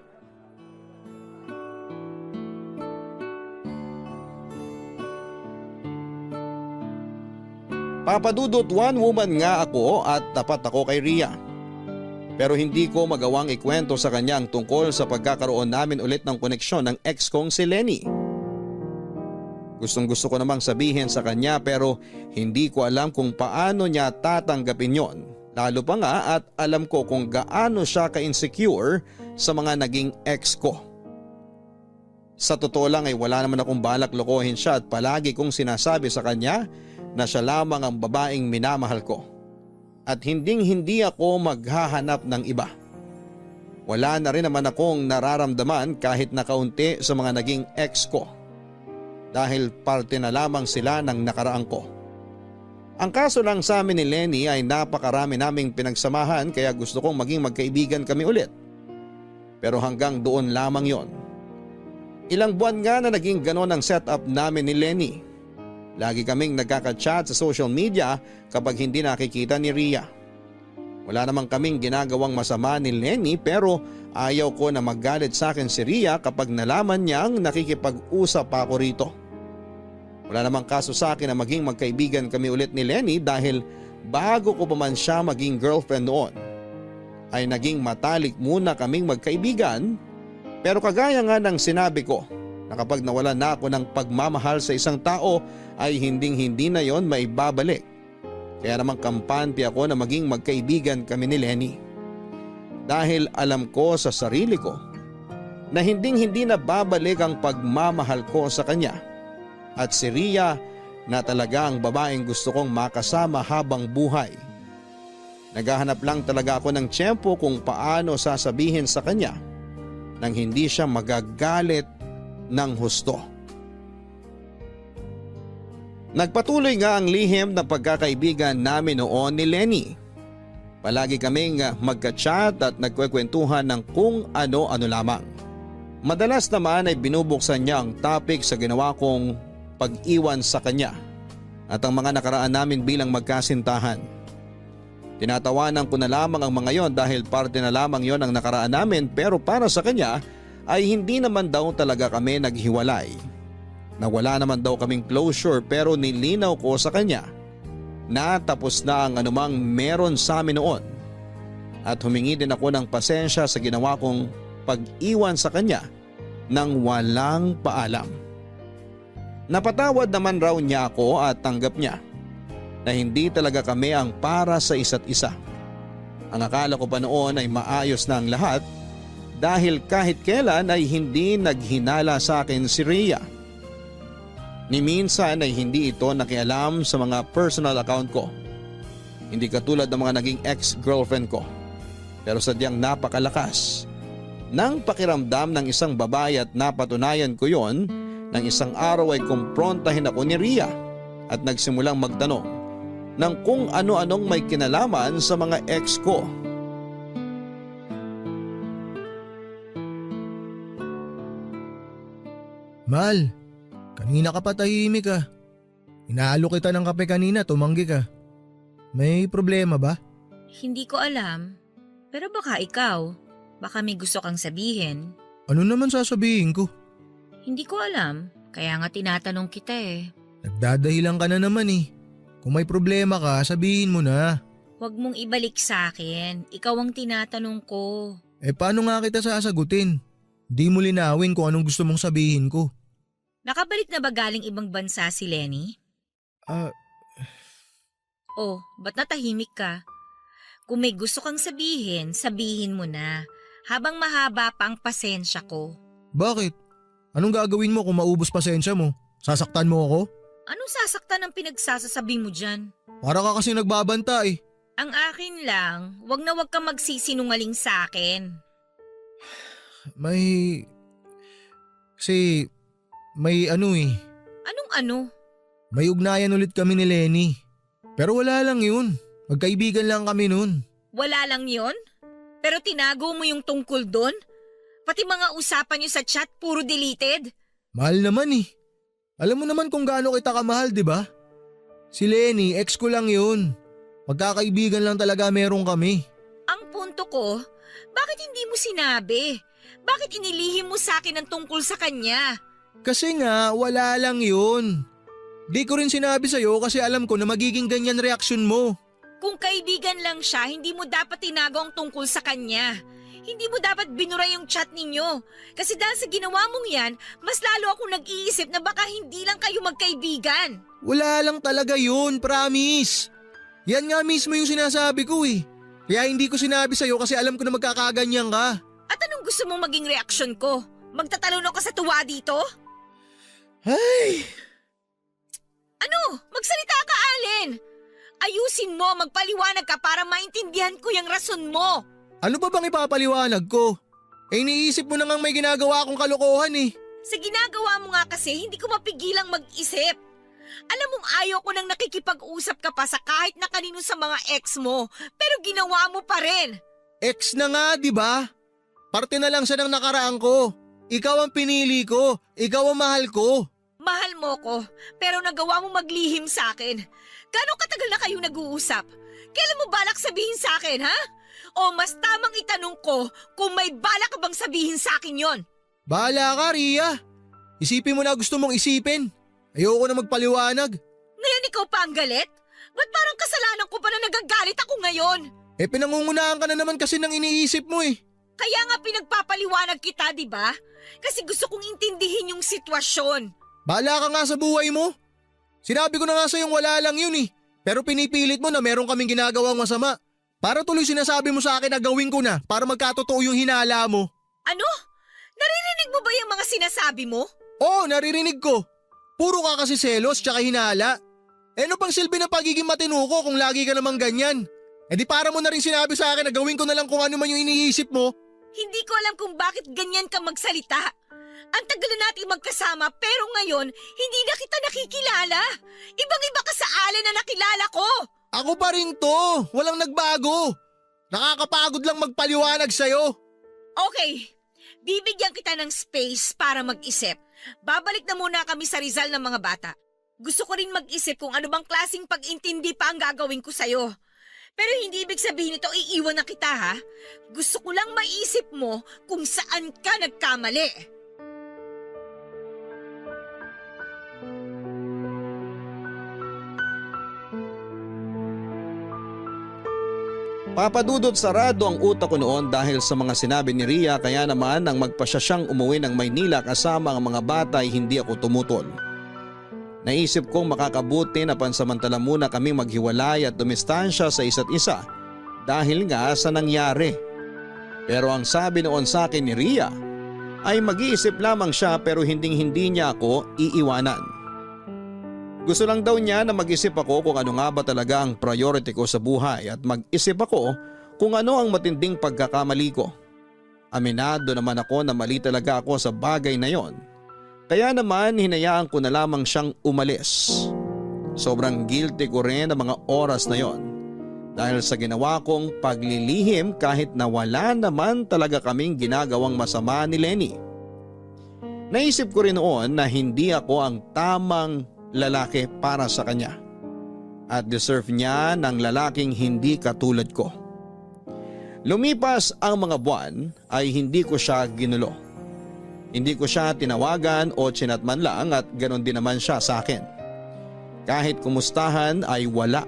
Papadudot, one woman nga ako at tapat ako kay Ria. Pero hindi ko magawang ikwento sa kanya ang tungkol sa pagkakaroon namin ulit ng koneksyon ng ex kong si Lenny. Gustong gusto ko namang sabihin sa kanya pero hindi ko alam kung paano niya tatanggapin yon. Lalo pa nga at alam ko kung gaano siya ka-insecure sa mga naging ex ko. Sa totoo lang ay wala naman akong balak lokohin siya at palagi kong sinasabi sa kanya na siya lamang ang babaeng minamahal ko. At hindi ako maghahanap ng iba. Wala na rin naman akong nararamdaman kahit na kaunti sa mga naging ex ko. Dahil parte na lamang sila ng nakaraan ko. Ang kaso lang sa amin ni Lenny ay napakarami naming pinagsamahan kaya gusto kong maging magkaibigan kami ulit. Pero hanggang doon lamang yon. Ilang buwan nga na naging ganon ang setup namin ni Lenny. Lagi kaming nagkaka-chat sa social media kapag hindi nakikita ni Ria. Wala namang kaming ginagawang masama ni Lenny pero ayaw ko na magalit sa akin si Ria kapag nalaman niyang nakikipag-usap pa ako rito. Wala namang kaso sa akin na maging magkaibigan kami ulit ni Lenny dahil bago ko pa man siya maging girlfriend noon ay naging matalik muna kaming magkaibigan. Pero kagaya nga ng sinabi ko na kapag nawalan na ako ng pagmamahal sa isang tao ay hindi na yon maibabalik. Kaya naman kampante ako na maging magkaibigan kami ni Lenny. Dahil alam ko sa sarili ko na hindi na babalik ang pagmamahal ko sa kanya. At si Ria na talaga ang babaeng gusto kong makasama habang buhay. Naghahanap lang talaga ako ng tiyempo kung paano sasabihin sa kanya nang hindi siya magagalit ng husto. Nagpatuloy nga ang lihim na pagkakaibigan namin noon ni Lenny. Palagi kaming magka-chat at nagkwekwentuhan ng kung ano-ano lamang. Madalas naman ay binubuksan niya ang topic sa ginawa kong pag-iwan sa kanya at ang mga nakaraan namin bilang magkasintahan. Tinatawanan ko na lamang ang mga yon dahil parte na lamang yon ang nakaraan namin, pero para sa kanya ay hindi naman daw talaga kami naghiwalay. Nawala naman daw kaming closure, pero nilinaw ko sa kanya na tapos na ang anumang meron sa amin noon. At humingi din ako ng pasensya sa ginawa kong pag-iwan sa kanya nang walang paalam. Napatawad naman raw niya ako at tanggap niya na hindi talaga kami ang para sa isa't isa. Ang akala ko pa noon ay maayos na ang lahat dahil kahit kailan ay hindi naghinala sa akin si Rhea. Ni minsan ay hindi ito nakialam sa mga personal account ko. Hindi katulad ng mga naging ex-girlfriend ko. Pero sadyang napakalakas ng pakiramdam ng isang babae at napatunayan ko yon nang isang araw ay kumprontahin ako ni Rhea at nagsimulang magtanong ng kung ano-anong may kinalaman sa mga ex ko. Mahal, kanina ka pa tahimik ah. Inaalo kita ng kape kanina, tumanggi ka. May problema ba? Hindi ko alam. Pero baka ikaw. Baka may gusto kang sabihin. Ano naman sasabihin ko? Hindi ko alam. Kaya nga tinatanong kita eh. Nagdadahilan ka na naman eh. Kung may problema ka, sabihin mo na. Huwag mong ibalik sa akin. Ikaw ang tinatanong ko. Eh paano nga kita sasagutin? Di mo linawin kung anong gusto mong sabihin ko. Nakabalik na ba galing ibang bansa si Lenny? Oh, ba't natahimik ka? Kung may gusto kang sabihin, sabihin mo na. Habang mahaba pa ang pasensya ko. Bakit? Anong gagawin mo kung maubos pasensya mo? Sasaktan mo ako? Anong sasaktan ang pinagsasasabi mo dyan? Para ka kasi nagbabanta eh. Ang akin lang, wag na wag kang magsisinungaling sa akin. Kasi may ano eh. Anong ano? May ugnayan ulit kami ni Lenny. Pero wala lang yun. Magkaibigan lang kami nun. Wala lang yon? Pero tinago mo yung tungkol doon? Pati mga usapan niyo sa chat puro deleted? Mahal naman eh. Alam mo naman kung gaano kita kamahal, di ba? Si Lenny, ex ko lang yun. Magkakaibigan lang talaga meron kami. Ang punto ko, bakit hindi mo sinabi? Bakit inilihim mo sa akin ang tungkol sa kanya? Kasi nga, wala lang yun. Di ko rin sinabi sa'yo kasi alam ko na magiging ganyan reaksyon mo. Kung kaibigan lang siya, hindi mo dapat tinago ang tungkol sa kanya. Hindi mo dapat binura yung chat ninyo. Kasi dahil sa ginawa mong yan, mas lalo akong nag-iisip na baka hindi lang kayo magkaibigan. Wala lang talaga yun, promise. Yan nga mismo yung sinasabi ko eh. Kaya hindi ko sinabi sa'yo kasi alam ko na magkakaganyan ka. At anong gusto mong maging reaksyon ko? Magtatalon ka sa tuwa dito? Ay! Ano? Magsalita ka, Allen! Ayusin mo, magpaliwanag ka para maintindihan ko yung rason mo. Ano pa bang ipapaliwanag ko? Eh iniisip mo na ngang may ginagawa akong kalokohan eh. Sa ginagawa mo nga kasi, hindi ko mapigilang mag-isip. Alam mong ayaw ko nang nakikipag-usap ka pa sa kahit na kanino sa mga ex mo, pero ginawa mo pa rin. Ex na nga, di ba? Parte na lang siya ng nakaraan ko. Ikaw ang pinili ko. Ikaw ang mahal ko. Mahal mo ko, pero nagawa mo maglihim sa akin. Gano'ng katagal na kayo nag-uusap? Kailan mo balak sabihin sa akin, ha? O mas tamang itanong ko kung may balak ka bang sabihin sa akin yon? Bahala ka, Rhea. Isipin mo na gusto mong isipin. Ayoko na magpaliwanag. Ngayon ikaw pa ang galit? Ba't parang kasalanan ko pa na nagagalit ako ngayon? Eh pinangungunahan ka na naman kasi ng iniisip mo eh. Kaya nga pinagpapaliwanag kita, di ba? Kasi gusto kong intindihin yung sitwasyon. Bahala ka nga sa buhay mo. Sinabi ko na nga sa'yong wala lang yun eh. Pero pinipilit mo na meron kaming ginagawang masama. Para tuloy sinasabi mo sa akin na gawin ko na para magkatotoo yung hinala mo. Ano? Naririnig mo ba yung mga sinasabi mo? Oo, naririnig ko. Puro ka kasi selos tsaka hinala. Eh ano pang silbi ng pagiging matino ko kung lagi ka namang ganyan? Eh di para mo na rin sinabi sa akin na gawin ko na lang kung ano man yung iniisip mo. Hindi ko alam kung bakit ganyan ka magsalita. Ang tagal na natin magkasama pero ngayon hindi na kita nakikilala. Ibang-iba ka sa Allen na nakilala ko. Ako pa rin to. Walang nagbago. Nakakapagod lang magpaliwanag sa'yo. Okay, bibigyan kita ng space para mag-isip. Babalik na muna kami sa Rizal ng mga bata. Gusto ko rin mag-isip kung ano bang klaseng pag-intindi pa ang gagawin ko sa'yo. Pero hindi ibig sabihin ito iiwan na kita ha. Gusto ko lang maisip mo kung saan ka nagkamali. Papadudot sarado ang utak ko noon dahil sa mga sinabi ni Ria, kaya naman nang magpasya siyang umuwi ng Maynila kasama ang mga bata ay hindi ako tumutol. Naisip kong makakabuti na pansamantala muna kaming maghiwalay at dumistansya sa isa't isa dahil nga sa nangyari. Pero ang sabi noon sa akin ni Ria ay mag-iisip lamang siya pero hindi niya ako iiwanan. Gusto lang daw niya na mag-isip ako kung ano nga ba talaga ang priority ko sa buhay at mag-isip ako kung ano ang matinding pagkakamali ko. Aminado naman ako na mali talaga ako sa bagay na yon. Kaya naman hinayaan ko na lamang siyang umalis. Sobrang guilty ko rin ang mga oras na yon dahil sa ginawa kong paglilihim kahit na wala naman talaga kaming ginagawang masama ni Lenny. Naisip ko rin noon na hindi ako ang tamang lalaki para sa kanya at deserve niya ng lalaking hindi katulad ko. Lumipas ang mga buwan ay hindi ko siya ginulo. Hindi ko siya tinawagan o chinatman lang at ganon din naman siya sa akin. Kahit kumustahan ay wala.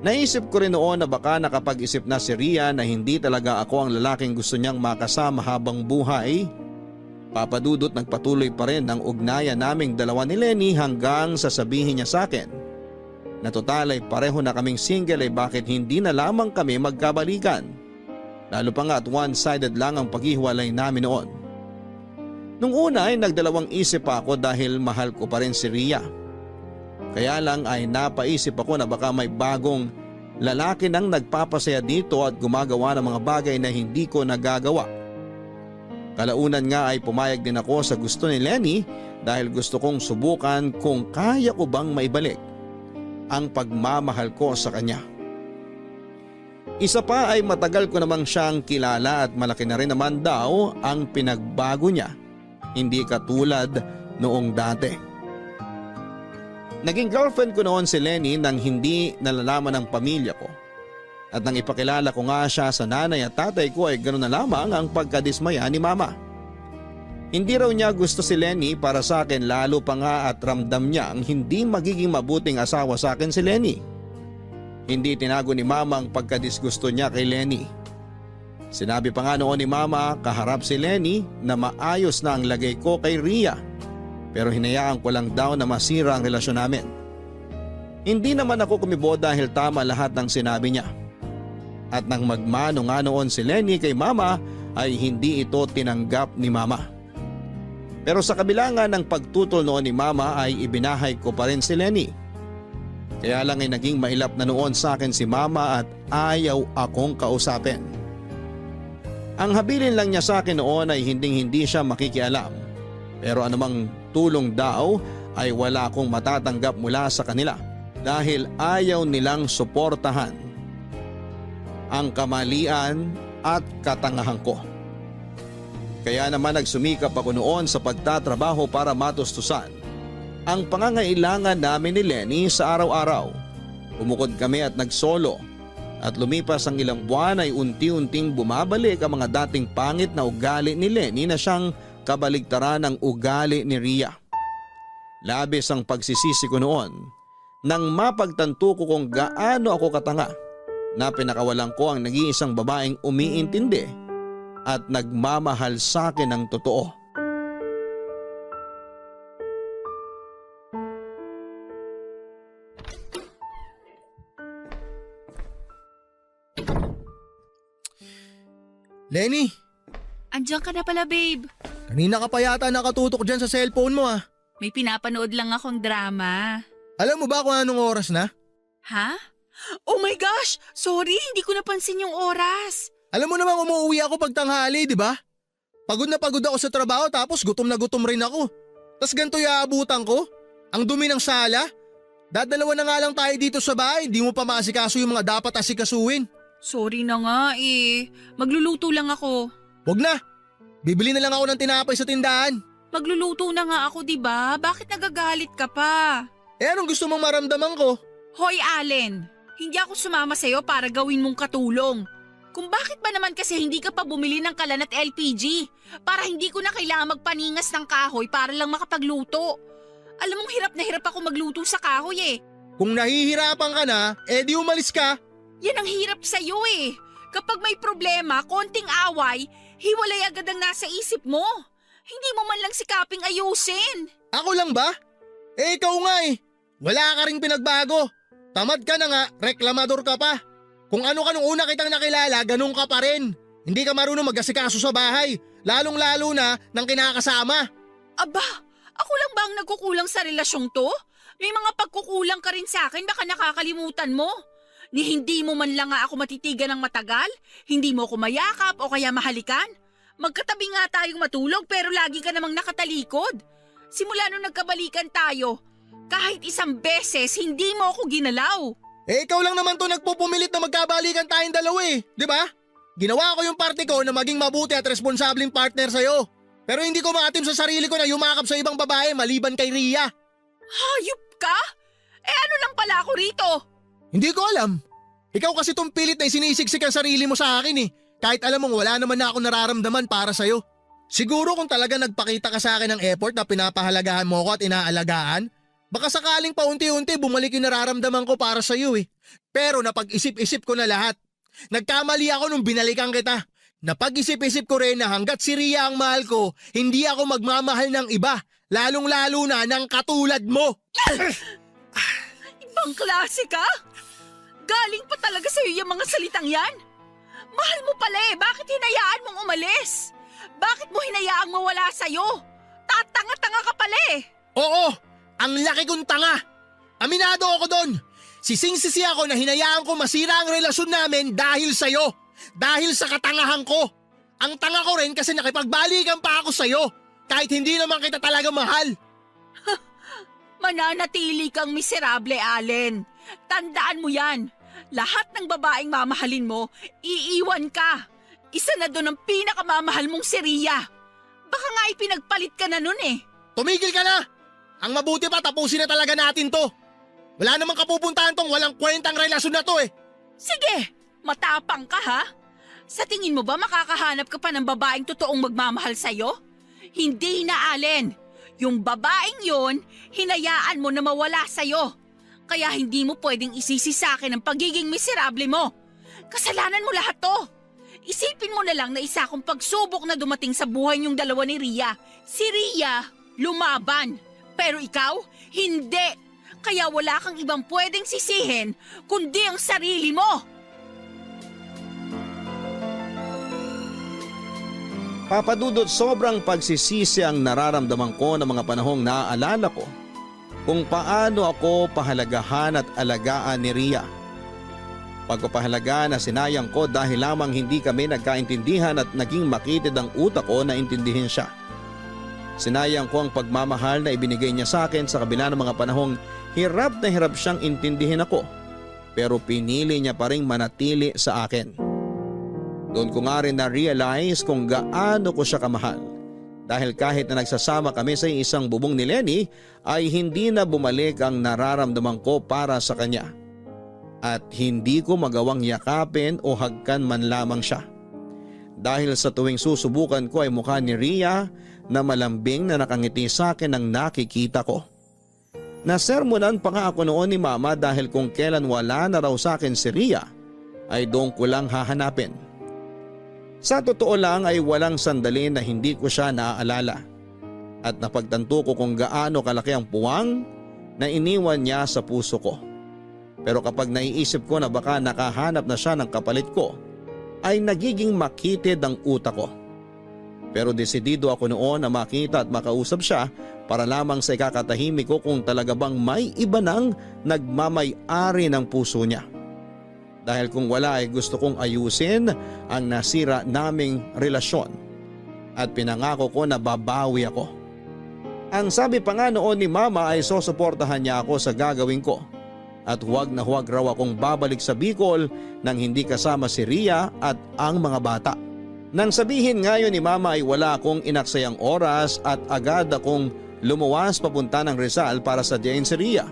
Naisip ko rin noon na baka nakapag-isip na si Ria na hindi talaga ako ang lalaking gusto niyang makasama habang buhay. Papadudot nagpatuloy pa rin ang ugnayan naming dalawa ni Lenny hanggang sasabihin niya sa akin na total ay pareho na kaming single ay bakit hindi na lamang kami magkabalikan. Lalo pa nga at one-sided lang ang paghihiwalay namin noon. Nung una ay nagdalawang isip pa ako dahil mahal ko pa rin si Ria. Kaya lang ay napaisip ako na baka may bagong lalaki nang nagpapasaya dito at gumagawa ng mga bagay na hindi ko nagagawa. Kalaunan nga ay pumayag din ako sa gusto ni Lenny dahil gusto kong subukan kung kaya ko bang maibalik ang pagmamahal ko sa kanya. Isa pa ay matagal ko namang siyang kilala at malaki na rin naman daw ang pinagbago niya, hindi katulad noong dati. Naging girlfriend ko noon si Lenny nang hindi nalalaman ng pamilya ko. At nang ipakilala ko nga siya sa nanay at tatay ko ay ganoon na lamang ang pagkadismaya ni mama. Hindi raw niya gusto si Lenny para sa akin, lalo pa nga at ramdam niya ang hindi magiging mabuting asawa sa akin si Lenny. Hindi tinago ni mama ang pagkadisgusto niya kay Lenny. Sinabi pa nga noon ni mama kaharap si Lenny na maayos na ang lagay ko kay Ria, pero hinayaan ko lang daw na masira ang relasyon namin. Hindi naman ako kumibo dahil tama lahat ng sinabi niya. At nang magmano nga noon si Lenny kay mama ay hindi ito tinanggap ni mama. Pero sa kabila nga ng pagtutol noon ni mama ay ibinahay ko pa rin si Lenny. Kaya lang ay naging mailap na noon sa akin si mama at ayaw akong kausapin. Ang habilin lang niya sa akin noon ay hindi siya makikialam. Pero anumang tulong daw ay wala akong matatanggap mula sa kanila dahil ayaw nilang suportahan ang kamalian at katangahan ko. Kaya naman nagsumikap ako noon sa pagtatrabaho para matustusan ang pangangailangan namin ni Lenny sa araw-araw. Umukod kami at nagsolo at lumipas ang ilang buwan ay unti-unting bumabalik ang mga dating pangit na ugali ni Lenny na siyang kabaligtaran ng ugali ni Ria. Labis ang pagsisisi ko noon nang mapagtanto ko kung gaano ako katanga na pinakawalan ko ang nag-iisang babaeng umiintindi at nagmamahal sa akin ng totoo. Lenny, Andiyan ka na pala, babe. kanina ka pa yata nakatutok dyan sa cellphone mo ah. May pinapanood lang akong drama. Alam mo ba kung anong oras na? Ha? Oh my gosh! Sorry, hindi ko napansin yung oras. Alam mo namang umuwi ako pag tanghali, di ba? Pagod na pagod ako sa trabaho tapos gutom na gutom rin ako. Tas ganito yung aabutan ko? Ang dumi ng sala? Dadalawa na nga lang tayo dito sa bahay, di mo pa maasikaso yung mga dapat asikasuin. Sorry na nga eh. Magluluto lang ako. Wag na, bibili na lang ako ng tinapay sa tindahan. Magluluto na nga ako, di ba? Bakit nagagalit ka pa? Eh anong gusto mong maramdaman ko? Hoy, Allen! Hindi ako sumama sa'yo para gawin mong katulong. Kung bakit ba naman kasi hindi ka pa bumili ng kalan at LPG para hindi ko na kailangan magpaningas ng kahoy para lang makapagluto. Alam mong hirap na hirap ako magluto sa kahoy eh. Kung nahihirapan ka na, di umalis ka. Yan ang hirap sa'yo eh. Kapag may problema, konting away, hiwalay agad ang nasa isip mo. Hindi mo man lang sikaping ayusin. Ako lang ba? Ikaw nga eh. Wala ka ring pinagbago. Tamad ka na nga, reklamador ka pa. Kung ano ka nung una kitang nakilala, ganun ka pa rin. Hindi ka marunong mag-asikaso sa bahay, lalong-lalo na ng kinakasama. Aba, ako lang ba ang nagkukulang sa relasyong to? May mga pagkukulang ka rin sa akin, baka nakakalimutan mo. Ni hindi mo man lang nga ako matitigan ng matagal, hindi mo ako mayakap o kaya mahalikan. Magkatabi nga tayong matulog pero lagi ka namang nakatalikod. Simula nung nagkabalikan tayo, kahit isang beses hindi mo ako ginalaw. Ikaw lang naman to nagpupumilit na magkabalikan tayong dalawa eh, di ba? Ginawa ko yung parte ko na maging mabuti at responsableng partner sa'yo. Pero hindi ko maatim sa sarili ko na yumakap sa ibang babae maliban kay Ria. Hayop ka? Ano lang pala ako rito? Hindi ko alam. Ikaw kasi tong pilit na sinisiksik ang sarili mo sa akin eh. Kahit alam mong wala naman na ako nararamdaman para sa'yo. Siguro kung talaga nagpakita ka sa akin ng effort na pinapahalagahan mo ko at inaalagaan, baka sakaling paunti-unti bumalik yung nararamdaman ko para sa'yo eh. Pero napag-isip-isip ko na lahat. Nagkamali ako nung binalikan kita. Napag-isip-isip ko rin na hanggat si Ria ang mahal ko, hindi ako magmamahal ng iba. Lalong-lalo na ng katulad mo. Ibang klase ka? Galing pa talaga sa'yo yung mga salitang yan? Mahal mo pala eh, bakit hinayaan mong umalis? Bakit mo hinayaang mawala sa'yo? Tatanga-tanga ka pala eh. Oo, ang laki kong tanga. Aminado ako doon. Sising-sisi ako na hinayaan ko masira ang relasyon namin dahil sa'yo. Dahil sa katangahan ko. Ang tanga ko rin kasi nakipagbalikan pa ako sa'yo. Kahit hindi naman kita talaga mahal. Mananatili kang miserable, Allen. Tandaan mo yan. Lahat ng babaeng mamahalin mo, iiwan ka. Isa na doon ang pinakamamahal mong si Ria. Baka nga ipinagpalit ka na nun eh. Tumigil ka na. Ang mabuti pa tapusin na talaga natin to. Wala namang kapupuntahan tong walang kwentang relasyon na to eh. Sige, matapang ka ha? Sa tingin mo ba makakahanap ka pa ng babaeng totoong magmamahal sa'yo? Hindi na, Allen. Yung babaeng yon, hinayaan mo na mawala sa'yo. Kaya hindi mo pwedeng isisi sa akin ang pagiging miserable mo. Kasalanan mo lahat to. Isipin mo na lang na isa akong pagsubok na dumating sa buhay niyong dalawa ni Ria. Si Ria, lumaban. Pero ikaw, hindi. Kaya wala kang ibang pwedeng sisihin kundi ang sarili mo. Papadudot, sobrang pagsisisi ang nararamdaman ko ng mga panahong naaalala ko kung paano ako pahalagahan at alagaan ni Ria. Pagpapahalaga na sinayang ko dahil lamang hindi kami nagkaintindihan at naging makitid ang utak ko na intindihin siya. Sinayang ko ang pagmamahal na ibinigay niya sa akin sa kabila ng mga panahong hirap na hirap siyang intindihin ako, pero pinili niya pa rin manatili sa akin. Doon ko nga rin na-realize kung gaano ko siya kamahal. Dahil kahit na nagsasama kami sa isang bubong ni Lenny ay hindi na bumalik ang nararamdaman ko para sa kanya. At hindi ko magawang yakapin o hagkan man lamang siya. Dahil sa tuwing susubukan ko ay mukha ni Ria na malambing na nakangiti sa akin ang nakikita ko. Nasermonan pa nga ako noon ni Mama dahil kung kailan wala na raw sa akin si Ria ay doon ko lang hahanapin. Sa totoo lang ay walang sandali na hindi ko siya naaalala at napagtanto ko kung gaano kalaki ang puwang na iniwan niya sa puso ko. Pero kapag naiisip ko na baka nakahanap na siya ng kapalit ko, ay nagiging makitid ang utak ko. Pero desidido ako noon na makita at makausap siya para lamang sa ikakatahimik ko kung talaga bang may iba nang nagmamay-ari ng puso niya. Dahil kung wala ay gusto kong ayusin ang nasira naming relasyon at pinangako ko na babawi ako. Ang sabi pa nga noon ni Mama ay susuportahan niya ako sa gagawin ko at huwag na huwag raw akong babalik sa Bicol nang hindi kasama si Ria at ang mga bata. Nang sabihin ngayon ni Mama ay wala akong inaksayang oras at agad akong lumuwas papunta ng Rizal para sadyain si Ria.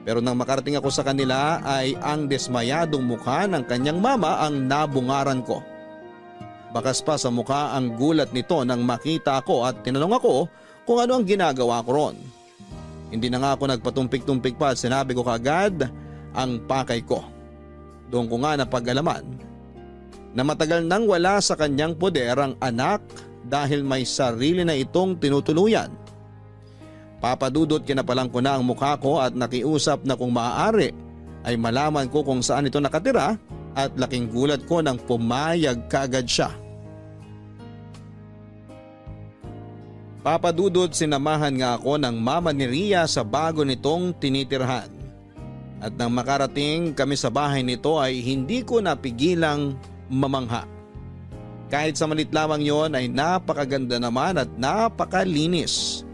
Pero nang makarating ako sa kanila ay ang desmayadong mukha ng kanyang mama ang nabungaran ko. Bakas pa sa mukha ang gulat nito nang makita ako at tinanong ako kung ano ang ginagawa ko ron. Hindi na nga ako nagpatumpik-tumpik pa at sinabi ko kaagad ang pakay ko. Doon ko nga napag-alaman na matagal nang wala sa kanyang poder ang anak dahil may sarili na itong tinutuluyan. Papadudot kinapalang ko na ang mukha ko at nakiusap na kung maaari ay malaman ko kung saan ito nakatira at laking gulat ko nang pumayag kaagad siya. Papadudot sinamahan nga ako ng mama ni Ria sa bago nitong tinitirhan. At nang makarating kami sa bahay nito ay hindi ko napigilang mamangha. Kahit sa malit lamang yon ay napakaganda naman at napakalinis.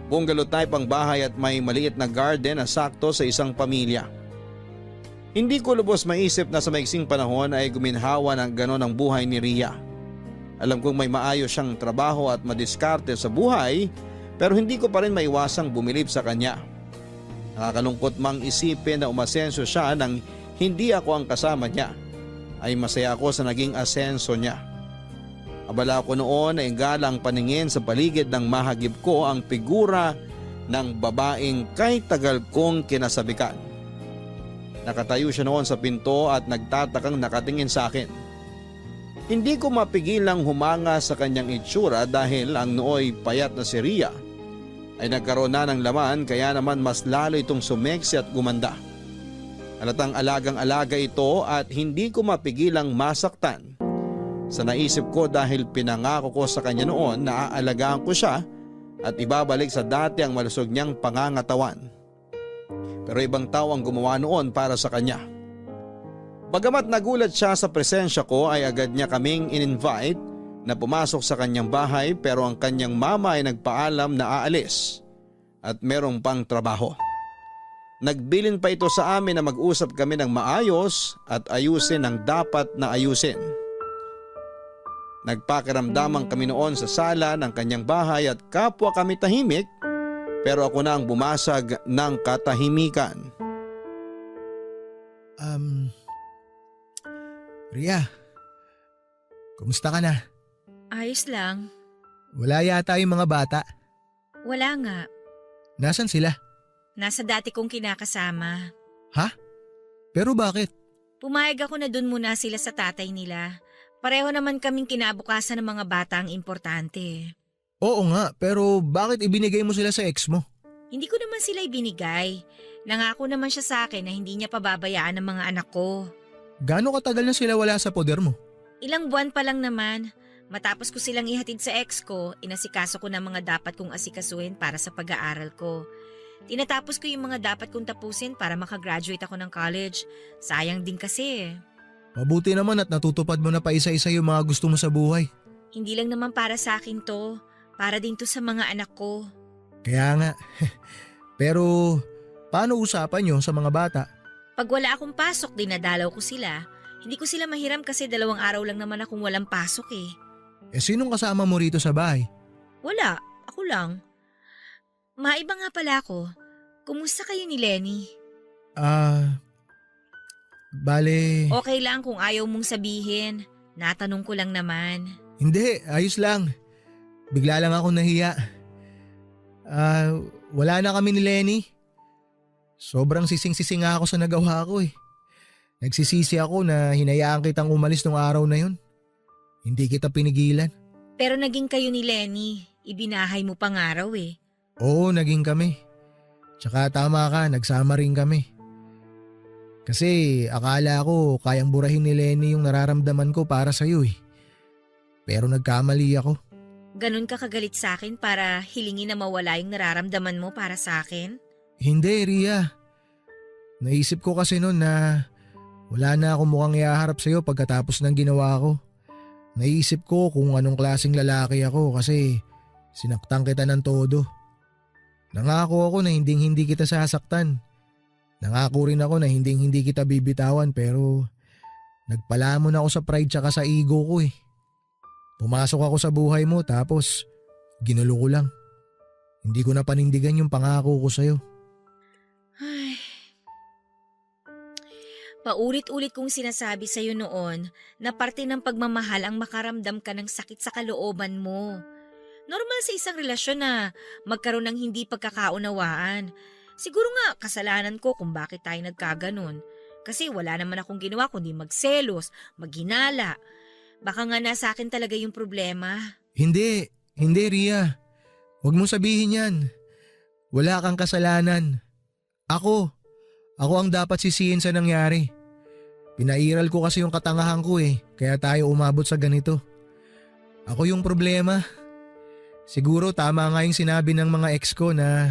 Bungalow type ang bahay at may maliit na garden na sakto sa isang pamilya. Hindi ko lubos maisip na sa maiksing panahon ay guminhawa ng ganon ang buhay ni Ria. Alam kong may maayos siyang trabaho at madiskarte sa buhay pero hindi ko pa rin maiwasang bumilib sa kanya. Nakakalungkot mang isipin na umasenso siya nang hindi ako ang kasama niya. Ay masaya ako sa naging asenso niya. Abala ko noon ay galang paningin sa paligid ng mahagib ko ang figura ng babaeng kay tagal kong kinasabikan. Nakatayo siya noon sa pinto at nagtatakang nakatingin sa akin. Hindi ko mapigilang humanga sa kanyang itsura dahil ang nooy payat na si Ria ay nagkaroon na ng laman kaya naman mas lalo itong sumeksi at gumanda. Halatang alagang-alaga ito at hindi ko mapigilang masaktan. Sa naisip ko dahil pinangako ko sa kanya noon na aalagaan ko siya at ibabalik sa dati ang malusog niyang pangangatawan. Pero ibang tao ang gumawa noon para sa kanya. Bagamat nagulat siya sa presensya ko ay agad niya kaming in-invite na pumasok sa kanyang bahay pero ang kanyang mama ay nagpaalam na aalis at merong pang trabaho. Nagbilin pa ito sa amin na mag-usap kami ng maayos at ayusin ang dapat na ayusin. Nagpakiramdaman kami noon sa sala ng kanyang bahay at kapwa kami tahimik pero ako na ang bumasag ng katahimikan. Ria, kumusta ka na? Ayos lang. Wala yata yung mga bata. Wala nga. Nasaan sila? Nasa dati kong kinakasama. Ha? Pero bakit? Pumayag ako na dun muna sila sa tatay nila. Pareho naman kaming kinabukasan ng mga bata ang importante. Oo nga, pero bakit ibinigay mo sila sa ex mo? Hindi ko naman sila ibinigay. Nangako naman siya sa akin na hindi niya pababayaan ang mga anak ko. Gaano katagal na sila wala sa poder mo? Ilang buwan pa lang naman. Matapos ko silang ihatid sa ex ko, inasikaso ko na mga dapat kong asikasuhin para sa pag-aaral ko. Tinatapos ko yung mga dapat kong tapusin para makagraduate ako ng college. Sayang din kasi. Mabuti naman at natutupad mo na pa isa-isa yung mga gusto mo sa buhay. Hindi lang naman para sa akin to. Para din to sa mga anak ko. Kaya nga. Pero paano usapan nyo sa mga bata? Pag wala akong pasok, dinadalaw ko sila. Hindi ko sila mahiram kasi 2 araw lang naman akong walang pasok eh. Sinong kasama mo rito sa bahay? Wala, ako lang. Maiba nga pala ako. Kumusta kayo ni Lenny? Bale… Okay lang kung ayaw mong sabihin. Natanong ko lang naman. Hindi, ayos lang. Bigla lang ako nahiya. Wala na kami ni Lenny. Sobrang sising-sising nga ako sa nagawa ko eh. Nagsisisi ako na hinayaan kitang umalis nung araw na yun. Hindi kita pinigilan. Pero naging kayo ni Lenny. Ibinahay mo pang araw eh. Oo, naging kami. Tsaka tama ka, nagsama rin kami. Kasi akala ko kayang burahin ni Lenny yung nararamdaman ko para sa'yo eh. Pero nagkamali ako. Ganun ka kagalit sa akin para hilingin na mawala yung nararamdaman mo para sa akin? Hindi, Ria. Naisip ko kasi noon na wala na akong mukhang iaharap sa'yo pagkatapos ng ginawa ko. Naisip ko kung anong klaseng lalaki ako kasi sinaktan kita ng todo. Nangako ako na hindi kita sasaktan. Nangako rin ako na hindi kita bibitawan pero nagpalamon ako sa pride tsaka sa ego ko eh. Pumasok ako sa buhay mo tapos ginulo ko lang. Hindi ko na panindigan yung pangako ko sa'yo. Ay, Paulit-ulit kong sinasabi sa'yo noon na parte ng pagmamahal ang makaramdam ka ng sakit sa kalooban mo. Normal sa isang relasyon na magkaroon ng hindi pagkakaunawaan. Siguro nga kasalanan ko kung bakit tayo nagkaganon. Kasi wala naman akong ginawa kundi magselos, maghinala. Baka nga nasa akin talaga yung problema. Hindi Ria. Huwag mong sabihin yan. Wala kang kasalanan. Ako ang dapat sisihin sa nangyari. Pinairal ko kasi yung katangahan ko kaya tayo umabot sa ganito. Ako yung problema. Siguro tama nga yung sinabi ng mga ex ko na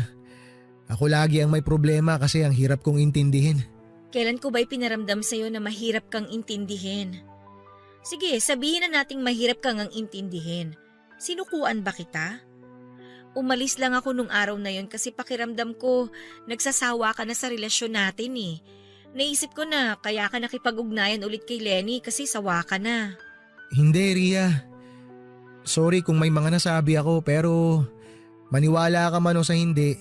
ako lagi ang may problema kasi ang hirap kong intindihin. Kailan ko ba'y pinaramdam sa'yo na mahirap kang intindihin? Sige, sabihin na nating mahirap kang ang intindihin. Sinukuan ba kita? Umalis lang ako nung araw na yon kasi pakiramdam ko nagsasawa ka na sa relasyon natin Naisip ko na kaya ka nakipag-ugnayan ulit kay Lenny kasi sawa ka na. Hindi Ria. Sorry kung may mga nasabi ako pero maniwala ka man o sa hindi.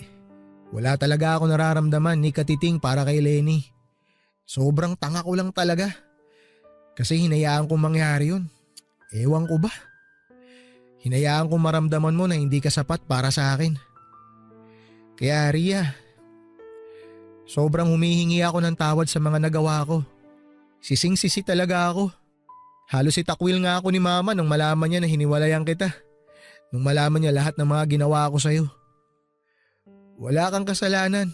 Wala talaga ako nararamdaman ni katiting para kay Lenny. Sobrang tanga ko lang talaga. Kasi hinayaan kong mangyari yun. Ewan ko ba? Hinayaan kong maramdaman mo na hindi ka sapat para sa akin. Kaya Ria, sobrang humihingi ako ng tawad sa mga nagawa ko. Sising-sisi talaga ako. Halos itakwil nga ako ni Mama nung malaman niya na hiniwalayan kita. Nung malaman niya lahat ng mga ginawa ko sa'yo. Wala kang kasalanan.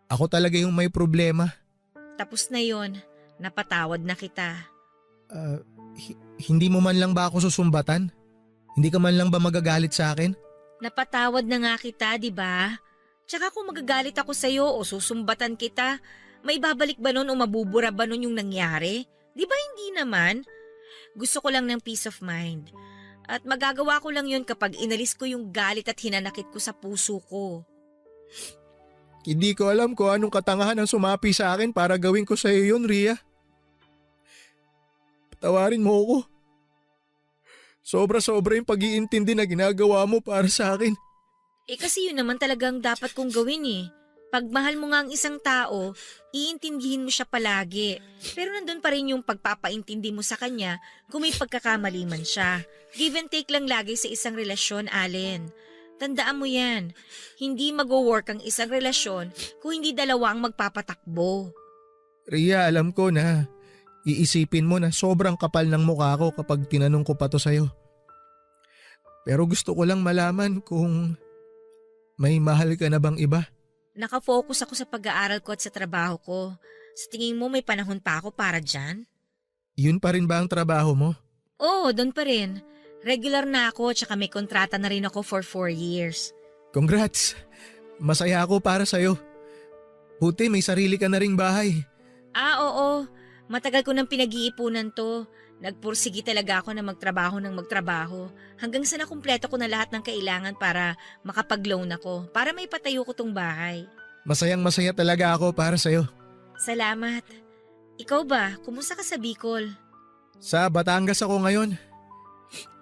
Ako talaga yung may problema. Tapos na yon, napatawad na kita. Hindi mo man lang ba ako susumbatan? Hindi ka man lang ba magagalit sa akin? Napatawad na nga kita, di ba? Tsaka kung magagalit ako sa'yo o susumbatan kita, may babalik ba nun o mabubura ba nun yung nangyari? Di ba hindi naman? Gusto ko lang ng peace of mind. At magagawa ko lang yun kapag inalis ko yung galit at hinanakit ko sa puso ko. Hindi ko alam kung anong katangahan ang sumapi sa akin para gawin ko sa iyo yun, Ria. Patawarin mo ako. Sobra-sobra yung pag-iintindi na ginagawa mo para sa akin. Kasi yun naman talagang dapat kong gawin Pag mahal mo nga ang isang tao, iintindihin mo siya palagi. Pero nandun pa rin yung pagpapaintindi mo sa kanya kung may pagkakamali man siya. Give and take lang lagi sa isang relasyon, Allen. Tandaan mo yan, hindi mag-work ang isang relasyon kung hindi dalawa ang magpapatakbo. Ria, alam ko na iisipin mo na sobrang kapal ng mukha ko kapag tinanong ko pa to sa'yo. Pero gusto ko lang malaman kung may mahal ka na bang iba? Nakafocus ako sa pag-aaral ko at sa trabaho ko. Sa tingin mo may panahon pa ako para dyan? Yun pa rin ba ang trabaho mo? Oo, doon pa rin. Regular na ako tsaka may kontrata na rin ako for 4 years. Congrats! Masaya ako para sa'yo. Buti may sarili ka na ring bahay. Oo. Matagal ko nang pinag-iipunan to. Nagpursigi talaga ako na magtrabaho ng magtrabaho. Hanggang sa nakumpleto ko na lahat ng kailangan para makapag-loan ako. Para may patayo ko tong bahay. Masayang masaya talaga ako para sa'yo. Salamat. Ikaw ba? Kumusta ka sa Bicol? Sa Batangas ako ngayon.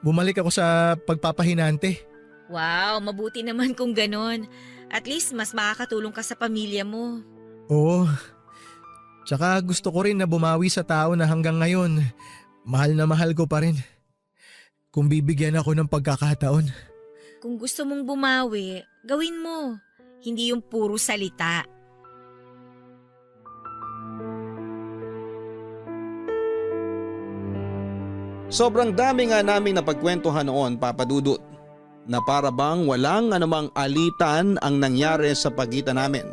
Bumalik ako sa pagpapahinante. Wow, mabuti naman kung ganon. At least mas makakatulong ka sa pamilya mo. Oo. Tsaka gusto ko rin na bumawi sa tao na hanggang ngayon, mahal na mahal ko pa rin. Kung bibigyan ako ng pagkakataon. Kung gusto mong bumawi, gawin mo. Hindi yung puro salita. Sobrang dami nga naming napagkwentuhan noon, Papa Dudut, na para bang walang anumang alitan ang nangyari sa pagitan namin.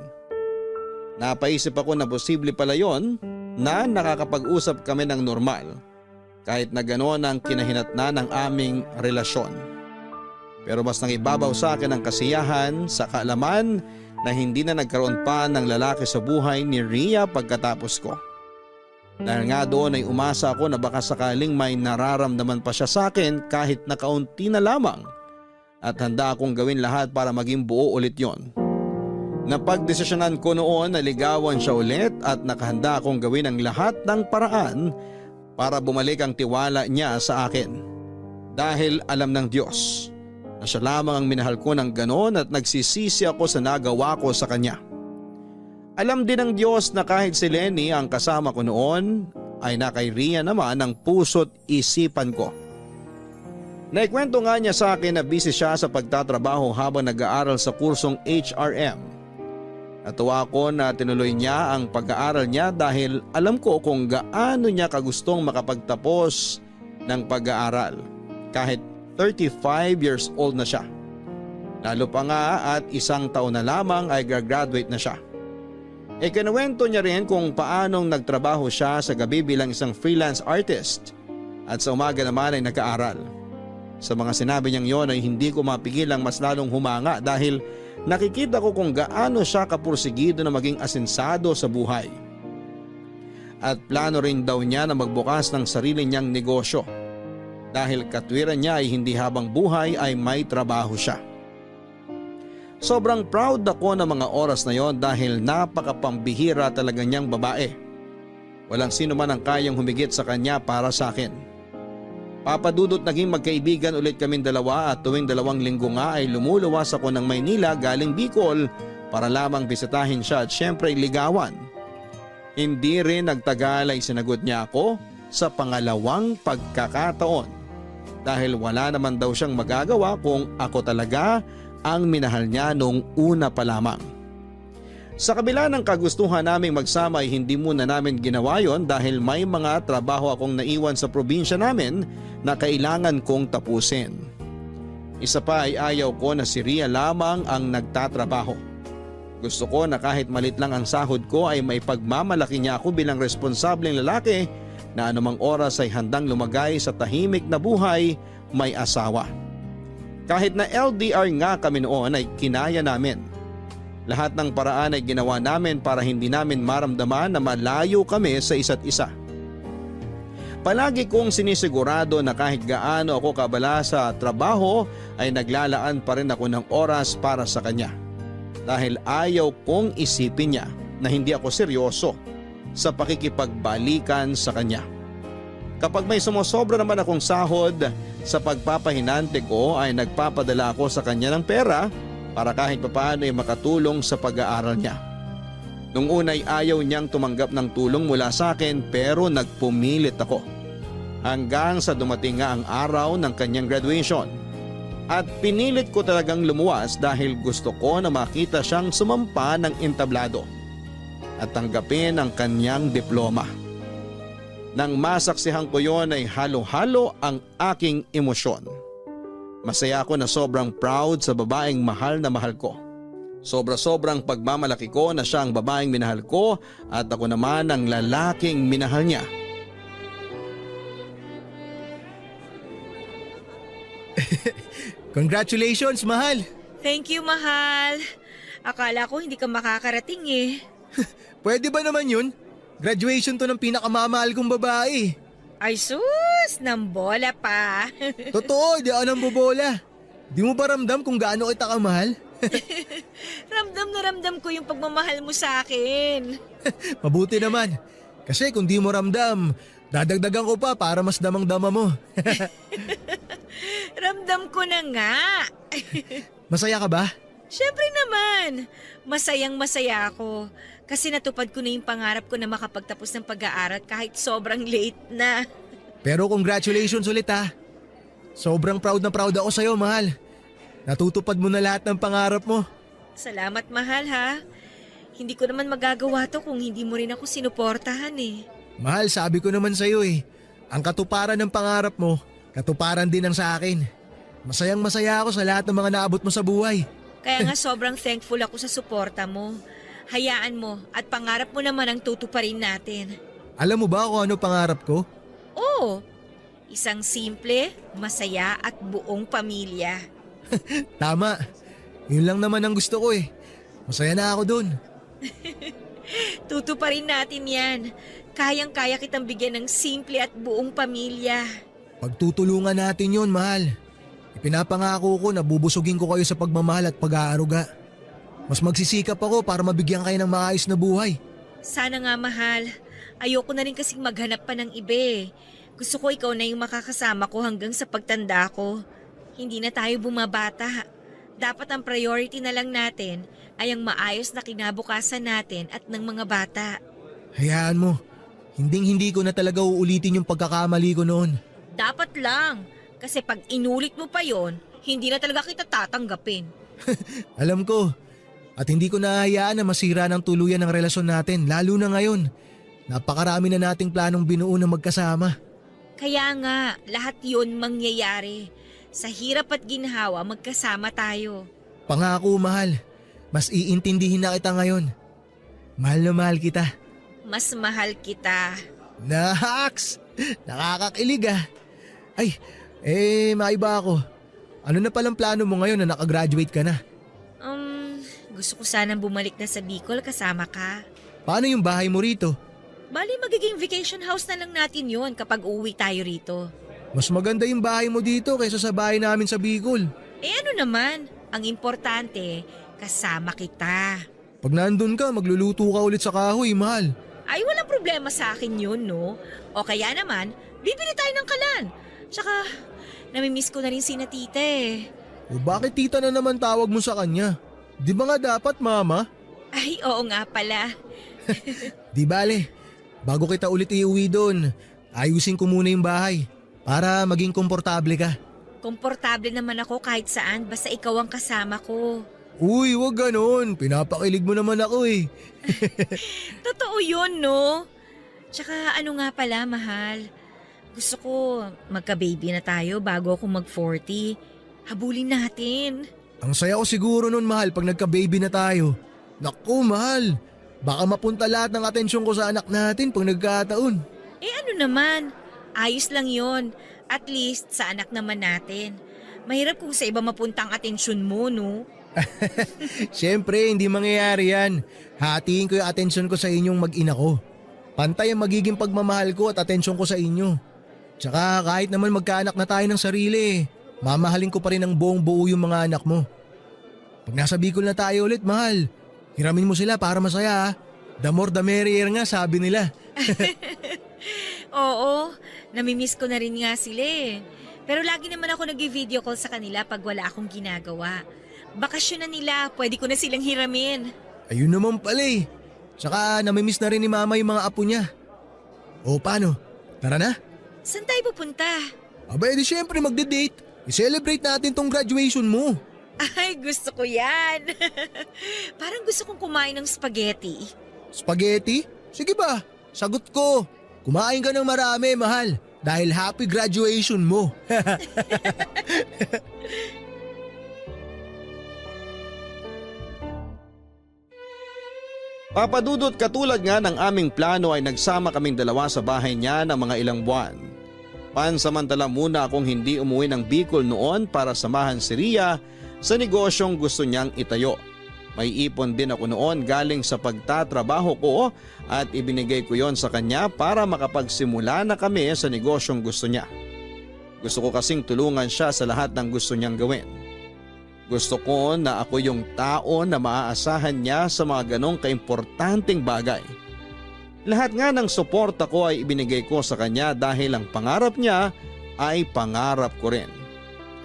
Napaisip ako na posible pala yon na nakakapag-usap kami ng normal kahit na gano'n ang kinahinatnan ng aming relasyon. Pero mas nangibabaw sa akin ang kasiyahan sa kaalaman na hindi na nagkaroon pa ng lalaki sa buhay ni Ria pagkatapos ko. Dahil nga doon ay umasa ako na baka sakaling may nararamdaman pa siya sa akin kahit na kaunti na lamang at handa akong gawin lahat para maging buo ulit yon. Napagdesisyonan ko noon na ligawan siya ulit at nakahanda akong gawin ang lahat ng paraan para bumalik ang tiwala niya sa akin. Dahil alam ng Diyos na siya lamang ang minahal ko ng ganon at nagsisisi ako sa nagawa ko sa kanya. Alam din ng Diyos na kahit si Lenny ang kasama ko noon ay na kay Rian naman ang puso't isipan ko. Naikwento nga niya sa akin na busy siya sa pagtatrabaho habang nag-aaral sa kursong HRM. Natuwa ako na tinuloy niya ang pag-aaral niya dahil alam ko kung gaano niya kagustong makapagtapos ng pag-aaral kahit 35 years old na siya. Lalo pa nga at 1 taon na lamang ay graduate na siya. Kinuwento niya rin kung paanong nagtrabaho siya sa gabi bilang isang freelance artist at sa umaga naman ay nag-aaral. Sa mga sinabi niyang yon ay hindi ko mapigilang mas lalong humanga dahil nakikita ko kung gaano siya kapursigido na maging asensado sa buhay. At plano rin daw niya na magbukas ng sarili niyang negosyo dahil katwiran niya ay hindi habang buhay ay may trabaho siya. Sobrang proud ako ng mga oras na yon dahil napakapambihira talaga niyang babae. Walang sino man ang kayang humigit sa kanya para sa akin. Papadudot naging magkaibigan ulit kaming dalawa at tuwing 2 linggo nga ay lumuluwas ako ng Maynila galing Bicol para lamang bisitahin siya at syempre ligawan. Hindi rin nagtagal ay sinagot niya ako sa pangalawang pagkakataon dahil wala naman daw siyang magagawa kung ako talaga ang minahal niya noong una pa lamang. Sa kabila ng kagustuhan naming magsama ay hindi muna namin ginawa yon dahil may mga trabaho akong naiwan sa probinsya namin na kailangan kong tapusin. Isa pa ay ayaw ko na si Ria lamang ang nagtatrabaho. Gusto ko na kahit malit lang ang sahod ko ay may pagmamalaki niya ako bilang responsableng lalaki na anumang oras ay handang lumagay sa tahimik na buhay may asawa. Kahit na LDR nga kami noon ay kinaya namin. Lahat ng paraan ay ginawa namin para hindi namin maramdaman na malayo kami sa isa't isa. Palagi kong sinisigurado na kahit gaano ako kabala sa trabaho ay naglalaan pa rin ako ng oras para sa kanya. Dahil ayaw kong isipin niya na hindi ako seryoso sa pakikipagbalikan sa kanya. Kapag may sumusobra naman akong sahod sa pagpapahinante ko ay nagpapadala ako sa kanya ng pera para kahit papaano ay makatulong sa pag-aaral niya. Nung una ay ayaw niyang tumanggap ng tulong mula sa akin pero nagpumilit ako. Hanggang sa dumating nga ang araw ng kanyang graduation. At pinilit ko talagang lumuwas dahil gusto ko na makita siyang sumampa ng entablado at tanggapin ang kanyang diploma. Nang masaksihan ko yon ay halo-halo ang aking emosyon. Masaya ako na sobrang proud sa babaeng mahal na mahal ko. Sobra-sobrang pagmamalaki ko na siya ang babaeng minahal ko at ako naman ang lalaking minahal niya. Congratulations, mahal! Thank you, mahal. Akala ko hindi ka makakarating eh. Pwede ba naman yun? Graduation to ng pinakamamahal kong babae. Ay sus, nang bola pa. Totoo, di ako nang bobola. Di mo ba ramdam kung gaano kita kamahal? Ramdam na ramdam ko yung pagmamahal mo sa akin. Mabuti naman. Kasi kung di mo ramdam, dadagdagan ko pa para mas damang-dama mo. Ramdam ko na nga. Masaya ka ba? Siyempre naman. Masayang masaya ako. Kasi natupad ko na yung pangarap ko na makapagtapos ng pag-aaral kahit sobrang late na. Pero congratulations ulit ha. Sobrang proud na proud ako sa'yo, mahal. Natutupad mo na lahat ng pangarap mo. Salamat, mahal ha. Hindi ko naman magagawa to kung hindi mo rin ako sinuportahan eh. Mahal, sabi ko naman sa'yo eh. Ang katuparan ng pangarap mo, katuparan din ang sa akin. Masayang masaya ako sa lahat ng mga naabot mo sa buhay. Kaya nga sobrang thankful ako sa suporta mo. Hayaan mo at pangarap mo naman ang tutuparin natin. Alam mo ba kung ano pangarap ko? Oo, isang simple, masaya at buong pamilya. Tama. Yun lang naman ang gusto ko eh. Masaya na ako dun. Tutuparin natin yan. Kayang-kaya kitang bigyan ng simple at buong pamilya. Pagtutulungan natin yun, mahal. Ipinapangako ko na bubusugin ko kayo sa pagmamahal at pag-aaruga. Mas magsisikap ako para mabigyan kayo ng maayos na buhay. Sana nga, mahal. Ayoko na rin kasing maghanap pa ng iba eh. Gusto ko ikaw na yung makakasama ko hanggang sa pagtanda ko. Hindi na tayo bumabata. dapat ang priority na lang natin ay ang maayos na kinabukasan natin at ng mga bata. Hayaan mo, hindi ko na talaga uulitin yung pagkakamali ko noon. Dapat lang, kasi pag inulit mo pa yon, hindi na talaga kita tatanggapin. Alam ko, at hindi ko nahahayaan na masira ng tuluyan ng relasyon natin, lalo na ngayon. Napakarami na nating planong binuo na magkasama. Kaya nga, lahat yun mangyayari. Sa hirap at ginhawa, magkasama tayo. Pangako, mahal, mas iintindihin na kita ngayon. Mahal na mahal kita. Mas mahal kita. Naks! Nakakakilig ah. Ay, maiba ako. Ano na palang plano mo ngayon na nakagraduate ka na? Gusto ko sanang bumalik na sa Bicol kasama ka. Paano yung bahay mo rito? Bali, magiging vacation house na lang natin yon kapag uuwi tayo rito. Mas maganda yung bahay mo dito kaysa sa bahay namin sa Bicol. Ano naman, ang importante, kasama kita. Pag nandun ka, magluluto ka ulit sa kahoy, mahal. Ay, walang problema sa akin yun, no? O kaya naman, bibili tayo ng kalan. Tsaka, namimiss ko na rin si na tita eh. O bakit tita na naman tawag mo sa kanya? Di ba nga dapat mama? Ay, oo nga pala. Di bale, bago kita ulit iuwi doon, ayusin ko muna yung bahay para maging komportable ka. Komportable naman ako kahit saan, basta ikaw ang kasama ko. Uy, wag ganon. Pinapakilig mo naman ako eh. Totoo yun, no? Tsaka ano nga pala, mahal. Gusto ko magka-baby na tayo bago ako mag-40. Habulin natin. Ang saya ko siguro nun, mahal, pag nagka-baby na tayo. Naku, mahal. Baka mapunta lahat ng atensyon ko sa anak natin pag nagkataon. Ano naman, ayos lang yon. At least sa anak naman natin. Mahirap kung sa iba mapunta ang atensyon mo, no? Siyempre, hindi mangyayari yan. Hatiin ko yung atensyon ko sa inyong mag-ina ko. Pantay ang magiging pagmamahal ko at atensyon ko sa inyo. Tsaka kahit naman magkaanak na tayo ng sarili, mamahalin ko pa rin ng buong buo yung mga anak mo. Pag nasa Bicol na tayo ulit, mahal, hiramin mo sila para masaya. The more the merrier nga, sabi nila. Oo, namimiss ko na rin nga sila eh. Pero lagi naman ako nag-video call sa kanila pag wala akong ginagawa. Bakasyon na nila, pwede ko na silang hiramin. Ayun naman pala eh. Tsaka namimiss na rin ni mama yung mga apo niya. O paano? Tara na? Saan tayo pupunta? Aba edi syempre magde-date. I-celebrate natin tong graduation mo. Ay, gusto ko yan. Parang gusto kong kumain ng spaghetti. Spaghetti? Sige ba? Sagot ko. Kumain ka ng marami, mahal. Dahil happy graduation mo. Papadudot, katulad nga ng aming plano ay nagsama kaming dalawa sa bahay niya ng mga ilang buwan. Pansamantala muna akong hindi umuwi ng Bicol noon para samahan si Ria sa negosyong gusto niyang itayo. May ipon din ako noon galing sa pagtatrabaho ko at ibinigay ko yon sa kanya para makapagsimula na kami sa negosyong gusto niya. Gusto ko kasing tulungan siya sa lahat ng gusto niyang gawin. Gusto ko na ako yung tao na maaasahan niya sa mga ganong kaimportanteng bagay. Lahat nga ng suporta ko ay ibinigay ko sa kanya dahil ang pangarap niya ay pangarap ko rin.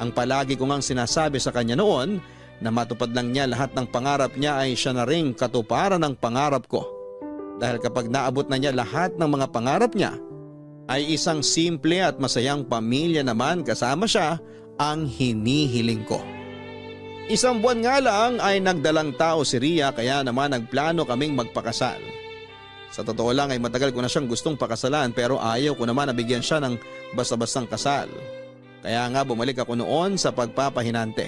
Ang palagi ko ngang sinasabi sa kanya noon na matupad lang niya lahat ng pangarap niya ay siya na ring katuparan ng pangarap ko. Dahil kapag naabot na niya lahat ng mga pangarap niya, ay isang simple at masayang pamilya naman kasama siya ang hinihiling ko. Isang buwan nga lang ay nagdalang tao si Ria kaya naman nagplano kaming magpakasal. Sa totoo lang ay matagal ko na siyang gustong pakasalan pero ayaw ko naman na bigyan siya ng basta-bastang kasal. Kaya nga bumalik ako noon sa pagpapahinante.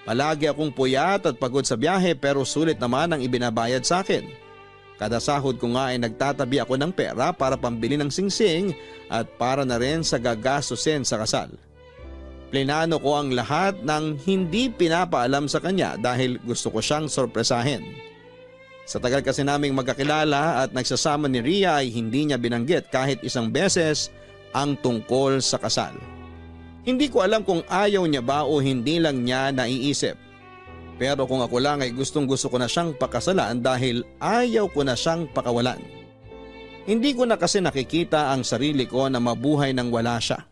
Palagi akong puyat at pagod sa biyahe pero sulit naman ang ibinabayad sa akin. Kada sahod ko nga ay nagtatabi ako ng pera para pambili ng singsing at para na rin sa gagastusin sa kasal. Plinano ko ang lahat ng hindi pinapaalam sa kanya dahil gusto ko siyang sorpresahin. Sa tagal kasi naming magkakilala at nagsasama ni Ria ay hindi niya binanggit kahit isang beses ang tungkol sa kasal. Hindi ko alam kung ayaw niya ba o hindi lang niya naiisip. Pero kung ako lang ay gustong-gusto ko na siyang pakasalan dahil ayaw ko na siyang pakawalan. Hindi ko na kasi nakikita ang sarili ko na mabuhay nang wala siya.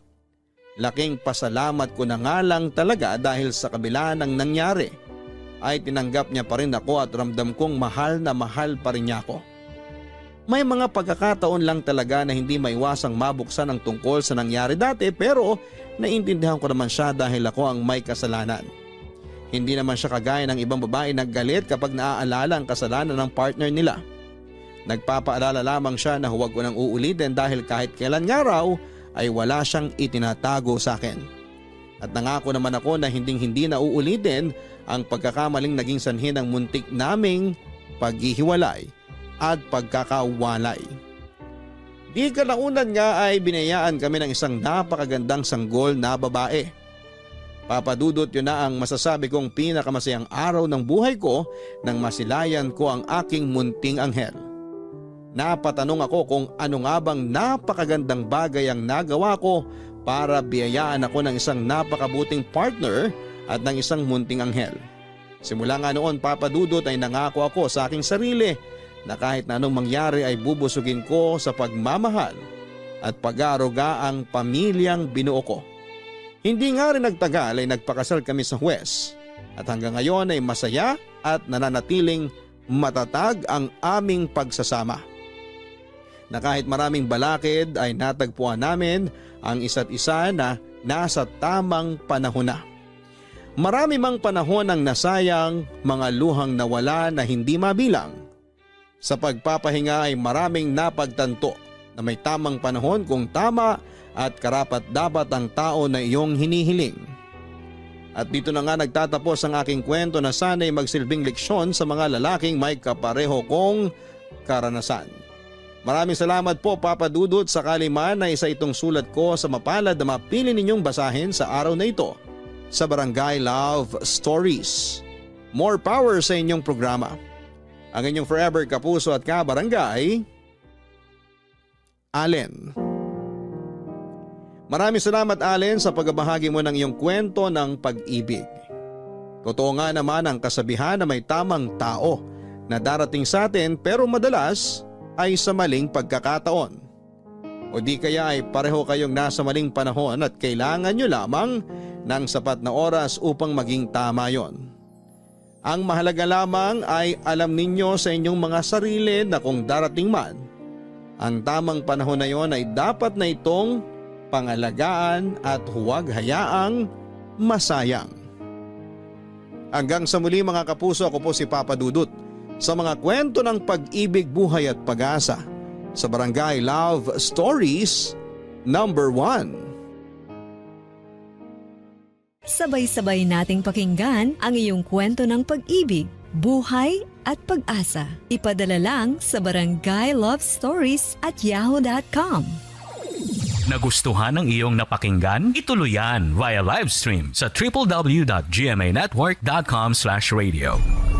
Laking pasalamat ko na nga lang talaga dahil sa kabila ng nangyari ay tinanggap niya pa rin ako at ramdam kong mahal na mahal pa rin niya ako. May mga pagkakataon lang talaga na hindi maiwasang mabuksan ang tungkol sa nangyari dati pero naiintindihan ko naman siya dahil ako ang may kasalanan. Hindi naman siya kagaya ng ibang babae na galit kapag naaalala ang kasalanan ng partner nila. Nagpapaalala lamang siya na huwag ko nang uulitin dahil kahit kailan nga raw ay wala siyang itinatago sa akin. At nangako naman ako na hindi na uulitin ang pagkakamaling naging sanhi ng muntik naming paghihiwalay at pagkakawalay. Di kalaunan nga ay binayaan kami ng isang napakagandang sanggol na babae. Papadudot yun na ang masasabi kong pinakamasayang araw ng buhay ko nang masilayan ko ang aking munting anghel. Napatanong ako kung ano nga bang napakagandang bagay ang nagawa ko para biyayaan ako ng isang napakabuting partner at ng isang munting anghel. Simula nga noon papadudot ay nangako ako sa aking sarili na kahit na anong mangyari ay bubusugin ko sa pagmamahal at pag-aaruga ang pamilyang binuo ko. Hindi nga rin nagtagal ay nagpakasal kami sa huwes at hanggang ngayon ay masaya at nananatiling matatag ang aming pagsasama. Na kahit maraming balakid ay natagpuan namin ang isa't isa na nasa tamang panahon na. Marami mang panahon ang nasayang, mga luhang nawala na hindi mabilang. Sa pagpapahinga ay maraming napagtanto na may tamang panahon kung tama at karapat-dapat ang tao na iyong hinihiling. At dito na nga nagtatapos ang aking kwento na sana'y magsilbing leksyon sa mga lalaking may kapareho kong karanasan. Maraming salamat po Papa Dudut sakali man na isa itong sulat ko sa mapalad na mapili ninyong basahin sa araw na ito sa Barangay Love Stories. More power sa inyong programa. Ang inyong forever kapuso at kabarangay, Allen. Maraming salamat Allen sa pagbabahagi mo ng iyong kwento ng pag-ibig. Totoo nga naman ang kasabihan na may tamang tao na darating sa atin pero madalas ay sa maling pagkakataon. O di kaya ay pareho kayong nasa maling panahon at kailangan nyo lamang ng sapat na oras upang maging tama yon. Ang mahalaga lamang ay alam ninyo sa inyong mga sarili na kung darating man, ang tamang panahon na yon ay dapat na itong pangalagaan at huwag hayaang masayang. Hanggang sa muli mga kapuso, ako po si Papa Dudut sa mga kwento ng pag-ibig, buhay at pag-asa sa Barangay Love Stories number 1. Sabay-sabay nating pakinggan ang iyong kwento ng pag-ibig, buhay at pag-asa. Ipadala lang sa barangaylovestories@yahoo.com. Nagustuhan ng iyong napakinggan? Ituloy yan via live stream sa www.gmanetwork.com/radio.